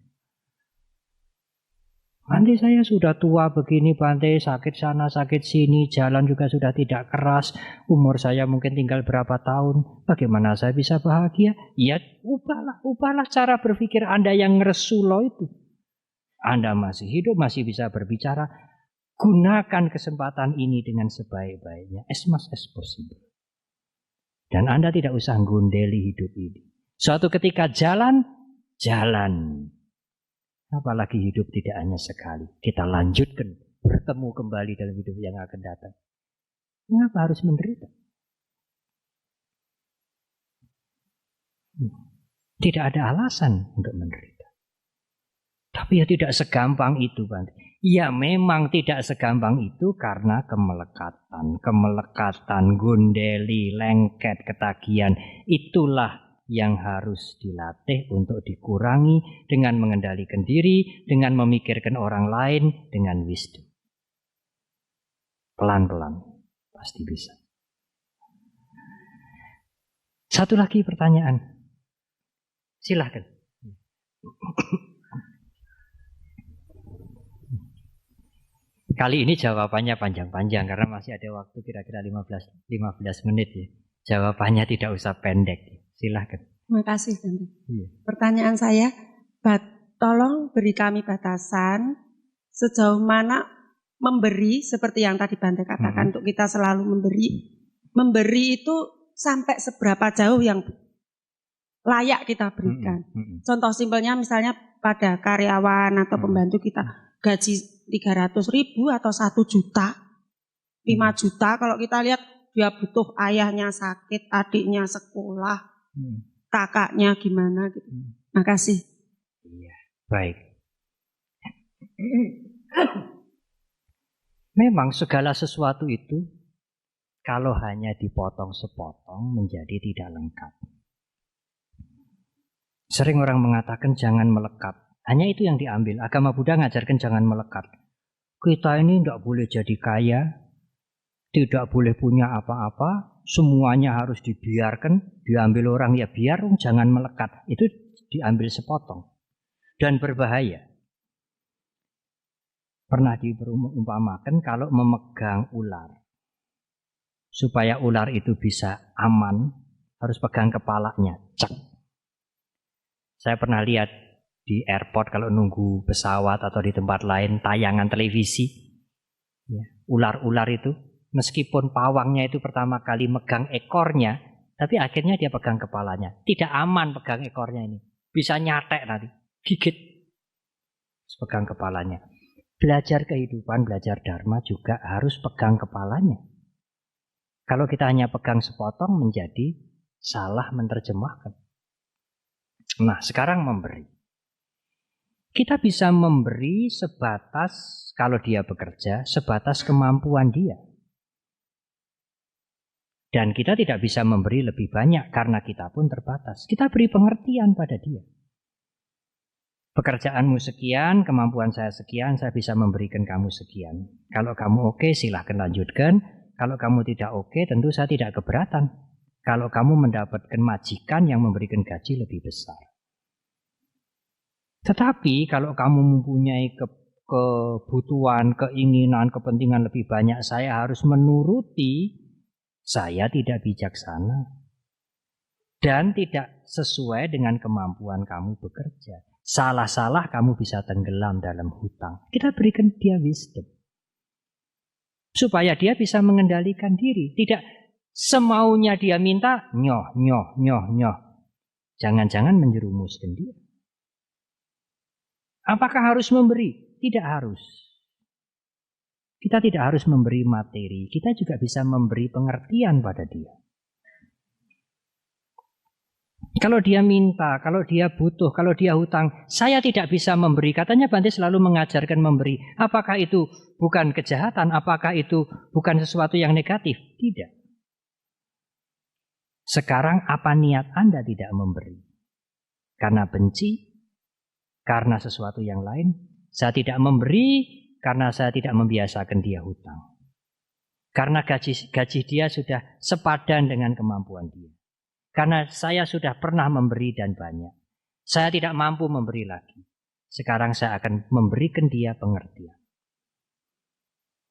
Bante, saya sudah tua begini, Bante, sakit sana, sakit sini, jalan juga sudah tidak keras, umur saya mungkin tinggal berapa tahun, bagaimana saya bisa bahagia? Ya, ubahlah cara berpikir Anda yang ngeresulo itu. Anda masih hidup, masih bisa berbicara, gunakan kesempatan ini dengan sebaik-baiknya, as much as possible. Dan Anda tidak usah gondeli hidup ini. Suatu ketika jalan. Apalagi hidup tidak hanya sekali. Kita lanjutkan, bertemu kembali dalam hidup yang akan datang. Mengapa harus menderita? Tidak ada alasan untuk menderita. Tapi ya tidak segampang itu, Bante. Ya memang tidak segampang itu karena kemelekatan, gondeli, lengket, ketagihan. Itulah yang harus dilatih untuk dikurangi dengan mengendalikan diri, dengan memikirkan orang lain, dengan wisdom. Pelan-pelan, pasti bisa. Satu lagi pertanyaan. Silahkan. Kali ini jawabannya panjang-panjang karena masih ada waktu kira-kira 15 menit ya. Jawabannya tidak usah pendek. Silahkan. Terima kasih, Bante. Iya. Pertanyaan saya, tolong beri kami batasan sejauh mana memberi seperti yang tadi Bante katakan untuk kita selalu memberi. Memberi itu sampai seberapa jauh yang layak kita berikan. Contoh simpelnya misalnya pada karyawan atau pembantu kita gaji 300.000 atau 1 juta, 5 juta. Kalau kita lihat dia butuh, ayahnya sakit, adiknya sekolah, kakaknya gimana gitu. Makasih. Iya, baik. Memang segala sesuatu itu kalau hanya dipotong sepotong menjadi tidak lengkap. Sering orang mengatakan jangan melekat. Hanya itu yang diambil. Agama Buddha ngajarkan jangan melekat. Kita ini tidak boleh jadi kaya, tidak boleh punya apa-apa, semuanya harus dibiarkan, diambil orang ya biar, jangan melekat. Itu diambil sepotong. Dan berbahaya. Pernah diumpamakan kalau memegang ular. Supaya ular itu bisa aman, harus pegang kepalanya, cek. Saya pernah lihat di airport kalau nunggu pesawat atau di tempat lain tayangan televisi, ya, ular-ular itu meskipun pawangnya itu pertama kali megang ekornya, tapi akhirnya dia pegang kepalanya. Tidak aman pegang ekornya ini, bisa nyatek nanti, gigit, pegang kepalanya. Belajar kehidupan, belajar dharma juga harus pegang kepalanya. Kalau kita hanya pegang sepotong menjadi salah menerjemahkan. Nah, sekarang memberi. Kita bisa memberi sebatas, kalau dia bekerja, sebatas kemampuan dia. Dan kita tidak bisa memberi lebih banyak karena kita pun terbatas. Kita beri pengertian pada dia. Pekerjaanmu sekian, kemampuan saya sekian, saya bisa memberikan kamu sekian. Kalau kamu oke, silahkan lanjutkan. Kalau kamu tidak oke, tentu saya tidak keberatan. Kalau kamu mendapatkan majikan yang memberikan gaji lebih besar. Tetapi kalau kamu mempunyai kebutuhan, keinginan, kepentingan lebih banyak, saya harus menuruti, saya tidak bijaksana. Dan tidak sesuai dengan kemampuan kamu bekerja. Salah-salah kamu bisa tenggelam dalam hutang. Kita berikan dia wisdom. Supaya dia bisa mengendalikan diri. Tidak semaunya dia minta, nyoh. Jangan-jangan menjerumuskan dia. Apakah harus memberi? Tidak harus. Kita tidak harus memberi materi. Kita juga bisa memberi pengertian pada dia. Kalau dia minta, kalau dia butuh, kalau dia hutang, saya tidak bisa memberi. Katanya Bante selalu mengajarkan memberi. Apakah itu bukan kejahatan? Apakah itu bukan sesuatu yang negatif? Tidak. Sekarang apa niat Anda tidak memberi? Karena benci? Karena sesuatu yang lain? Saya tidak memberi karena saya tidak membiasakan dia hutang. Karena gaji dia sudah sepadan dengan kemampuan dia. Karena saya sudah pernah memberi dan banyak. Saya tidak mampu memberi lagi. Sekarang saya akan memberikan dia pengertian.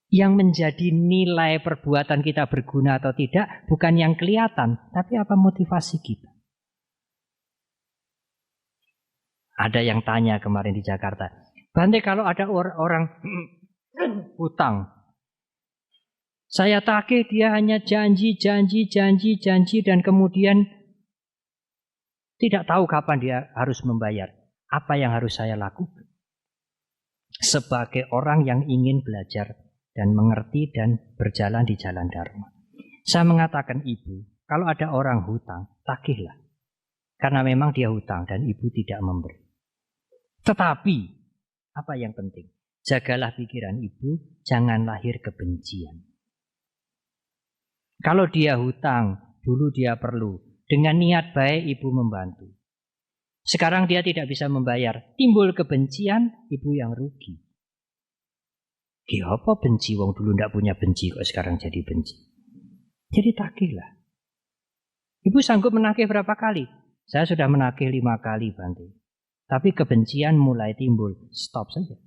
Yang menjadi nilai perbuatan kita berguna atau tidak bukan yang kelihatan, tapi apa motivasi kita. Ada yang tanya kemarin di Jakarta, Bante kalau ada orang hutang, saya tagih dia hanya janji dan kemudian tidak tahu kapan dia harus membayar. Apa yang harus saya lakukan? Sebagai orang yang ingin belajar dan mengerti dan berjalan di jalan Dharma. Saya mengatakan ibu, kalau ada orang hutang, tagihlah. Karena memang dia hutang dan ibu tidak memberi. Tetapi, apa yang penting? Jagalah pikiran ibu, jangan lahir kebencian. Kalau dia hutang, dulu dia perlu. Dengan niat baik ibu membantu. Sekarang dia tidak bisa membayar. Timbul kebencian, ibu yang rugi. Apa benci? Wong dulu tidak punya benci, kok sekarang jadi benci. Jadi tagihlah. Ibu sanggup menagih berapa kali? Saya sudah menagih 5 kali, Bante. Tapi kebencian mulai timbul. Stop saja.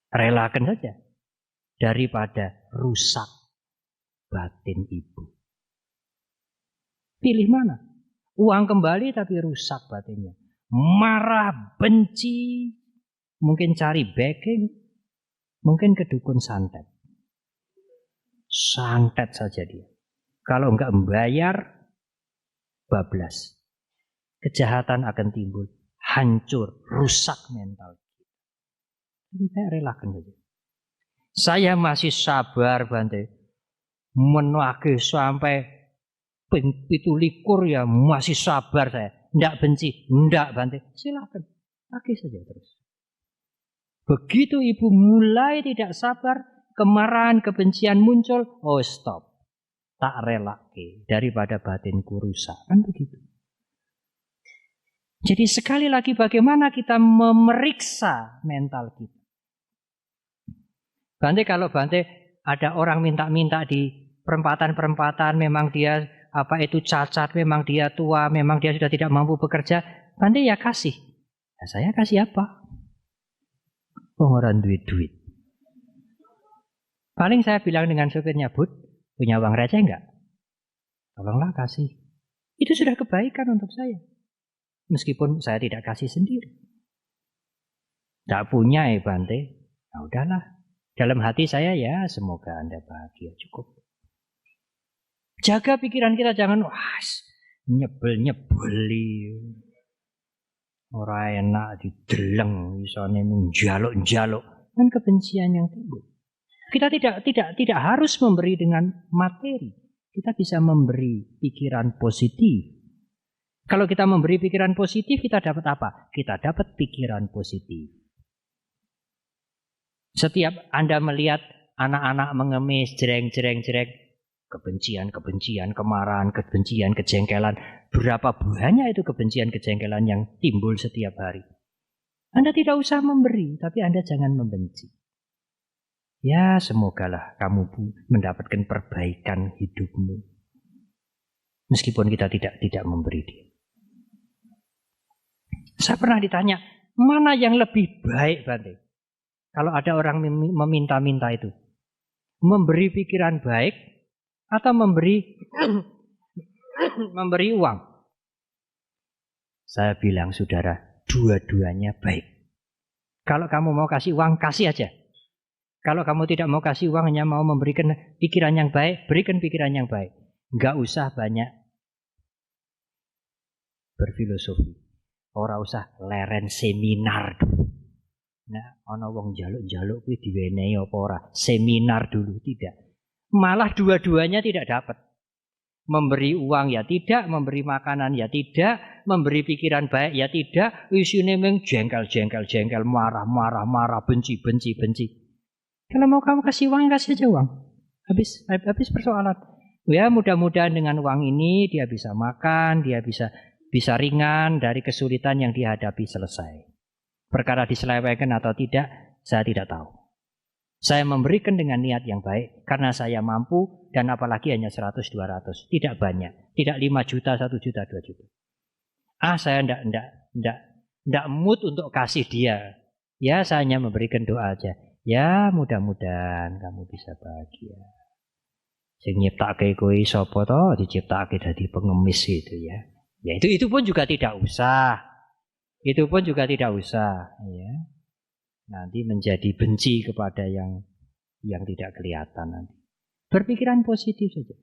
Relakan saja. Daripada rusak batin ibu. Pilih mana? Uang kembali tapi rusak batinnya. Marah, benci. Mungkin cari backing. Mungkin ke dukun santet. Santet saja dia. Kalau enggak membayar, bablas. Kejahatan akan timbul. Hancur, rusak mental. Lebih baik relakan saja. Saya masih sabar, Bante. Menagih sampai 17 ya masih sabar saya. Tidak benci. Tidak, Bante. Silakan. Tagih saja terus. Begitu ibu mulai tidak sabar, kemarahan, kebencian muncul, oh stop. Tak relake daripada batinku rusak. Kan begitu. Jadi sekali lagi bagaimana kita memeriksa mental kita. Bante kalau Bante ada orang minta-minta di perempatan-perempatan, memang dia cacat, memang dia tua, memang dia sudah tidak mampu bekerja, Bante ya kasih. Nah, saya kasih apa? Orang duit-duit. Paling saya bilang dengan supirnya, Bud, punya uang receh enggak? Tolonglah kasih. Itu sudah kebaikan untuk saya. Meskipun saya tidak kasih sendiri. Tidak punya Bante. Nah udahlah. Dalam hati saya ya semoga Anda bahagia, cukup. Jaga pikiran kita, jangan nyebel-nyebeli. Ora enak dideleng, isone njaluk-njaluk. Kan kebencian yang timbul. Kita tidak harus memberi dengan materi. Kita bisa memberi pikiran positif. Kalau kita memberi pikiran positif, kita dapat apa? Kita dapat pikiran positif. Setiap Anda melihat anak-anak mengemis, jereng, kebencian, kemarahan, kebencian, kejengkelan, Berapa banyak itu kebencian, kejengkelan yang timbul setiap hari. Anda tidak usah memberi, tapi Anda jangan membenci. Ya, semogalah kamu mendapatkan perbaikan hidupmu. Meskipun kita tidak memberi dia. Saya pernah ditanya, mana yang lebih baik, Bante? Kalau ada orang meminta-minta itu. Memberi pikiran baik atau memberi uang? Saya bilang, saudara, dua-duanya baik. Kalau kamu mau kasih uang, kasih aja. Kalau kamu tidak mau kasih uang, hanya mau memberikan pikiran yang baik, berikan pikiran yang baik. Enggak usah banyak berfilosofi. Ora usah leren seminar dulu. Nah, ana wong njaluk-njaluk kuwi diwenehi apa ora? Seminar dulu, tidak. Malah dua-duanya tidak dapat. Memberi uang ya tidak, memberi makanan ya tidak, memberi pikiran baik ya tidak, isine mung jengkel, marah, benci. Kalau mau kamu kasih uang, kasih aja uang. Habis persoalan. Ya, mudah-mudahan dengan uang ini dia bisa makan, dia bisa ringan dari kesulitan yang dihadapi selesai. Perkara diselewengkan atau tidak, saya tidak tahu. Saya memberikan dengan niat yang baik karena saya mampu dan apalagi hanya 100-200, tidak banyak, tidak 5 juta, 1 juta, 2 juta. Saya enggak mood untuk kasih dia. Ya, saya hanya memberikan doa aja. Ya, mudah-mudahan kamu bisa bahagia. Sing nyiptake kowe sapa to? Diciptake dadi pengemis gitu ya. Ya itu pun juga tidak usah. Itu pun juga tidak usah, ya. Nanti menjadi benci kepada yang tidak kelihatan nanti. Berpikiran positif saja.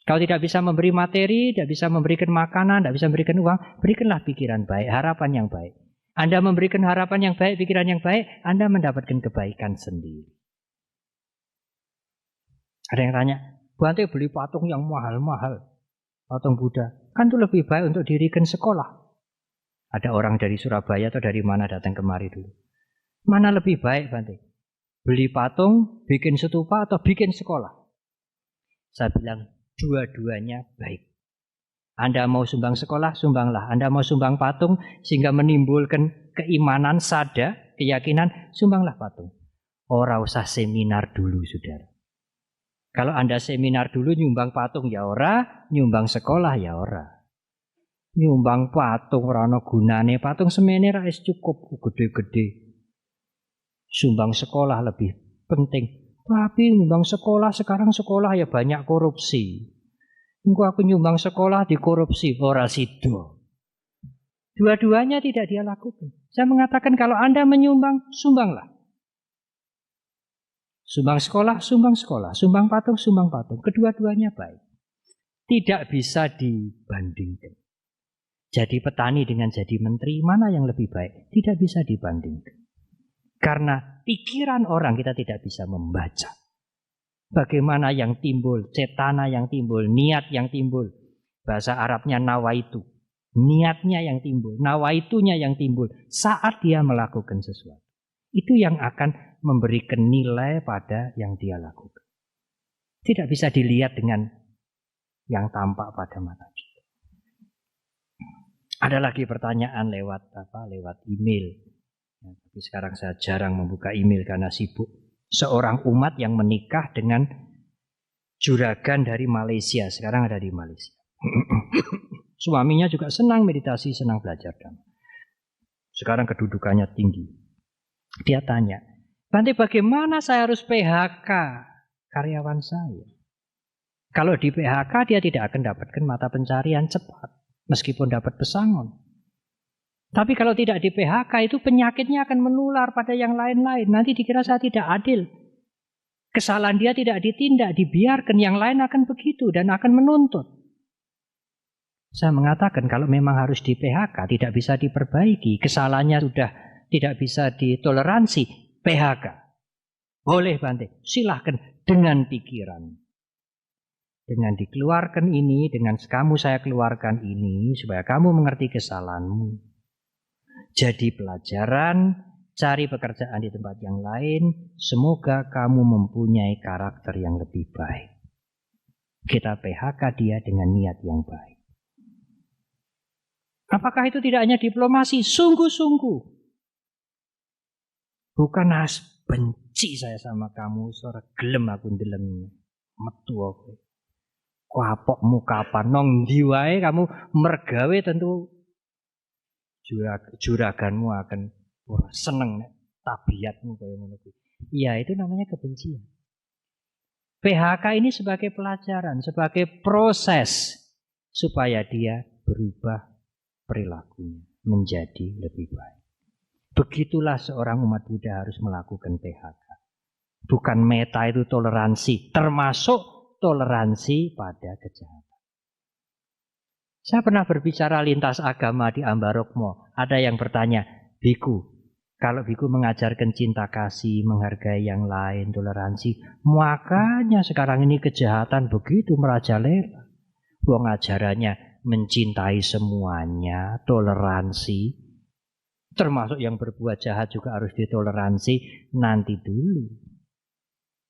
Kalau tidak bisa memberi materi, tidak bisa memberikan makanan, tidak bisa memberikan uang, berikanlah pikiran baik, harapan yang baik. Anda memberikan harapan yang baik, pikiran yang baik, Anda mendapatkan kebaikan sendiri. Ada yang tanya, Bante beli patung yang mahal-mahal, patung Buddha, kan itu lebih baik untuk dirikan sekolah. Ada orang dari Surabaya atau dari mana datang kemari dulu. Mana lebih baik, Bante? Beli patung, bikin stupa, atau bikin sekolah? Saya bilang, dua-duanya baik. Anda mau sumbang sekolah, sumbanglah. Anda mau sumbang patung, sehingga menimbulkan keimanan, sada, keyakinan, sumbanglah patung. Ora usah seminar dulu, saudara. Kalau Anda seminar dulu, nyumbang patung ya ora, nyumbang sekolah ya ora. Nyumbang patung ora ana gunane, patung semene ra wis cukup gede-gede. Sumbang sekolah lebih penting. Tapi nyumbang sekolah, sekarang sekolah ya banyak korupsi. Engko aku nyumbang sekolah dikorupsi, ora sida. Dua-duanya tidak dia lakukan. Saya mengatakan kalau Anda menyumbang, sumbanglah. Sumbang sekolah, sumbang sekolah. Sumbang patung, sumbang patung. Kedua-duanya baik. Tidak bisa dibandingkan. Jadi petani dengan jadi menteri, mana yang lebih baik? Tidak bisa dibandingkan. Karena pikiran orang kita tidak bisa membaca. Bagaimana yang timbul, cetana yang timbul, niat yang timbul. Bahasa Arabnya nawaitu. Niatnya yang timbul, nawaitunya yang timbul saat dia melakukan sesuatu. Itu yang akan memberikan nilai pada yang dia lakukan. Tidak bisa dilihat dengan yang tampak pada mata kita. Ada lagi pertanyaan lewat email. Ya, tapi sekarang saya jarang membuka email karena sibuk. Seorang umat yang menikah dengan juragan dari Malaysia. Sekarang ada di Malaysia. Suaminya juga senang meditasi, senang belajar dhamma. Sekarang kedudukannya tinggi. Dia tanya, Bante bagaimana saya harus PHK karyawan saya? Kalau di PHK dia tidak akan dapatkan mata pencarian cepat. Meskipun dapat pesangon. Tapi kalau tidak di PHK itu penyakitnya akan menular pada yang lain-lain. Nanti dikira saya tidak adil. Kesalahan dia tidak ditindak, dibiarkan. Yang lain akan begitu dan akan menuntut. Saya mengatakan kalau memang harus di PHK tidak bisa diperbaiki. Kesalahannya sudah tidak bisa ditoleransi. PHK. Boleh Bante, silahkan dengan pikiran. Dengan dikeluarkan ini, dengan kamu saya keluarkan ini, supaya kamu mengerti kesalahanmu. Jadi pelajaran, cari pekerjaan di tempat yang lain, semoga kamu mempunyai karakter yang lebih baik. Kita PHK dia dengan niat yang baik. Apakah itu tidak hanya diplomasi? Sungguh-sungguh. Bukan benci saya sama kamu, suara gelem aku ndeleng metu aku. Kuapokmu kapan nong ndi wae kamu mergawe tentu juraganmu akan seneng nek tabiatmu kaya ngono kuwi. Iya, itu namanya kebencian. PHK ini sebagai pelajaran, sebagai proses supaya dia berubah perilakunya menjadi lebih baik. Begitulah seorang umat Buddha harus melakukan PHK. Bukan meta itu toleransi, termasuk toleransi pada kejahatan. Saya pernah berbicara lintas agama di Ambarokmo. Ada yang bertanya, biku, kalau biku mengajarkan cinta kasih, menghargai yang lain, toleransi, makanya sekarang ini kejahatan begitu merajalela. Wong ajarannya mencintai semuanya, toleransi, termasuk yang berbuat jahat juga harus ditoleransi, nanti dulu.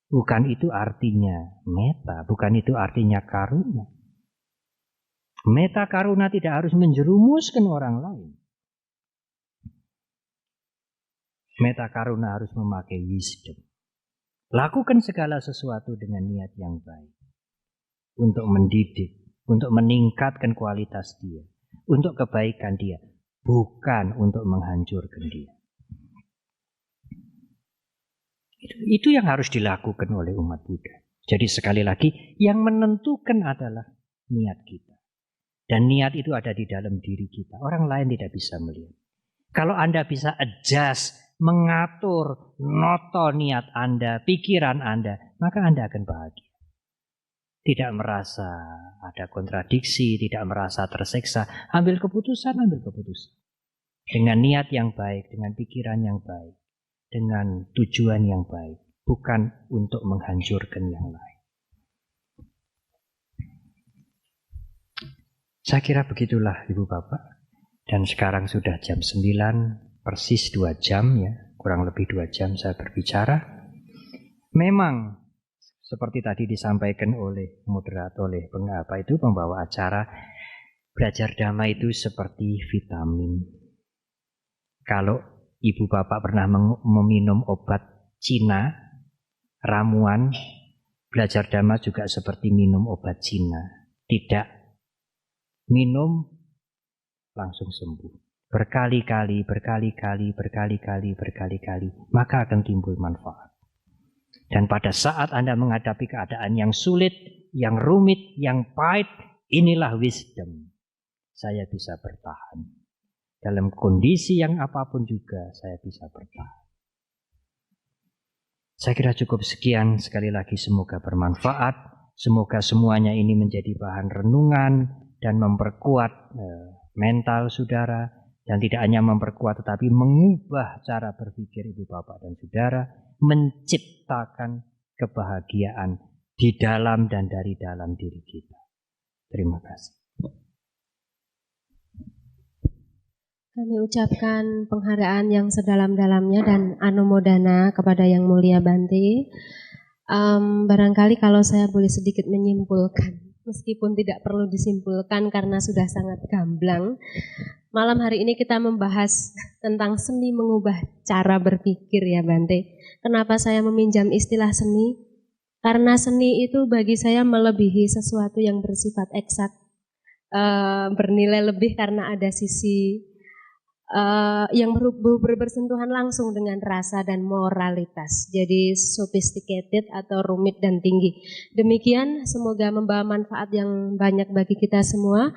Bukan itu artinya meta, bukan itu artinya karuna. Meta karuna tidak harus menjerumuskan orang lain. Meta karuna harus memakai wisdom. Lakukan segala sesuatu dengan niat yang baik. Untuk mendidik, untuk meningkatkan kualitas dia. Untuk kebaikan dia. Bukan untuk menghancurkan dia. Itu yang harus dilakukan oleh umat Buddha. Jadi sekali lagi, yang menentukan adalah niat kita. Dan niat itu ada di dalam diri kita. Orang lain tidak bisa melihat. Kalau Anda bisa adjust, mengatur, noto niat Anda, pikiran Anda, maka Anda akan bahagia. Tidak merasa ada kontradiksi, tidak merasa tersiksa. Ambil keputusan. Dengan niat yang baik, dengan pikiran yang baik. Dengan tujuan yang baik, bukan untuk menghancurkan yang lain. Saya kira begitulah Ibu Bapak. Dan sekarang sudah jam 9, persis 2 jam ya, kurang lebih 2 jam saya berbicara. Memang seperti tadi disampaikan oleh moderator, oleh pembawa acara, belajar dhamma itu seperti vitamin. Kalau Ibu Bapak pernah meminum obat Cina, ramuan, belajar dhamma juga seperti minum obat Cina. Tidak minum langsung sembuh. Berkali-kali, maka akan timbul manfaat. Dan pada saat Anda menghadapi keadaan yang sulit, yang rumit, yang pahit, inilah wisdom. Saya bisa bertahan. Dalam kondisi yang apapun juga saya bisa bertahan. Saya kira cukup sekian. Sekali lagi semoga bermanfaat. Semoga semuanya ini menjadi bahan renungan dan memperkuat mental saudara. Dan tidak hanya memperkuat tetapi mengubah cara berpikir Ibu Bapak dan saudara. Menciptakan kebahagiaan di dalam dan dari dalam diri kita. Terima kasih. Kami ucapkan penghargaan yang sedalam-dalamnya dan anumodana kepada Yang Mulia Bante. Barangkali kalau saya boleh sedikit menyimpulkan, meskipun tidak perlu disimpulkan karena sudah sangat gamblang. Malam hari ini kita membahas tentang seni mengubah cara berpikir ya Bante. Kenapa saya meminjam istilah seni? Karena seni itu bagi saya melebihi sesuatu yang bersifat eksak, bernilai lebih karena ada sisi yang bersentuhan langsung dengan rasa dan moralitas. Jadi sophisticated atau rumit dan tinggi. Demikian, semoga membawa manfaat yang banyak bagi kita semua.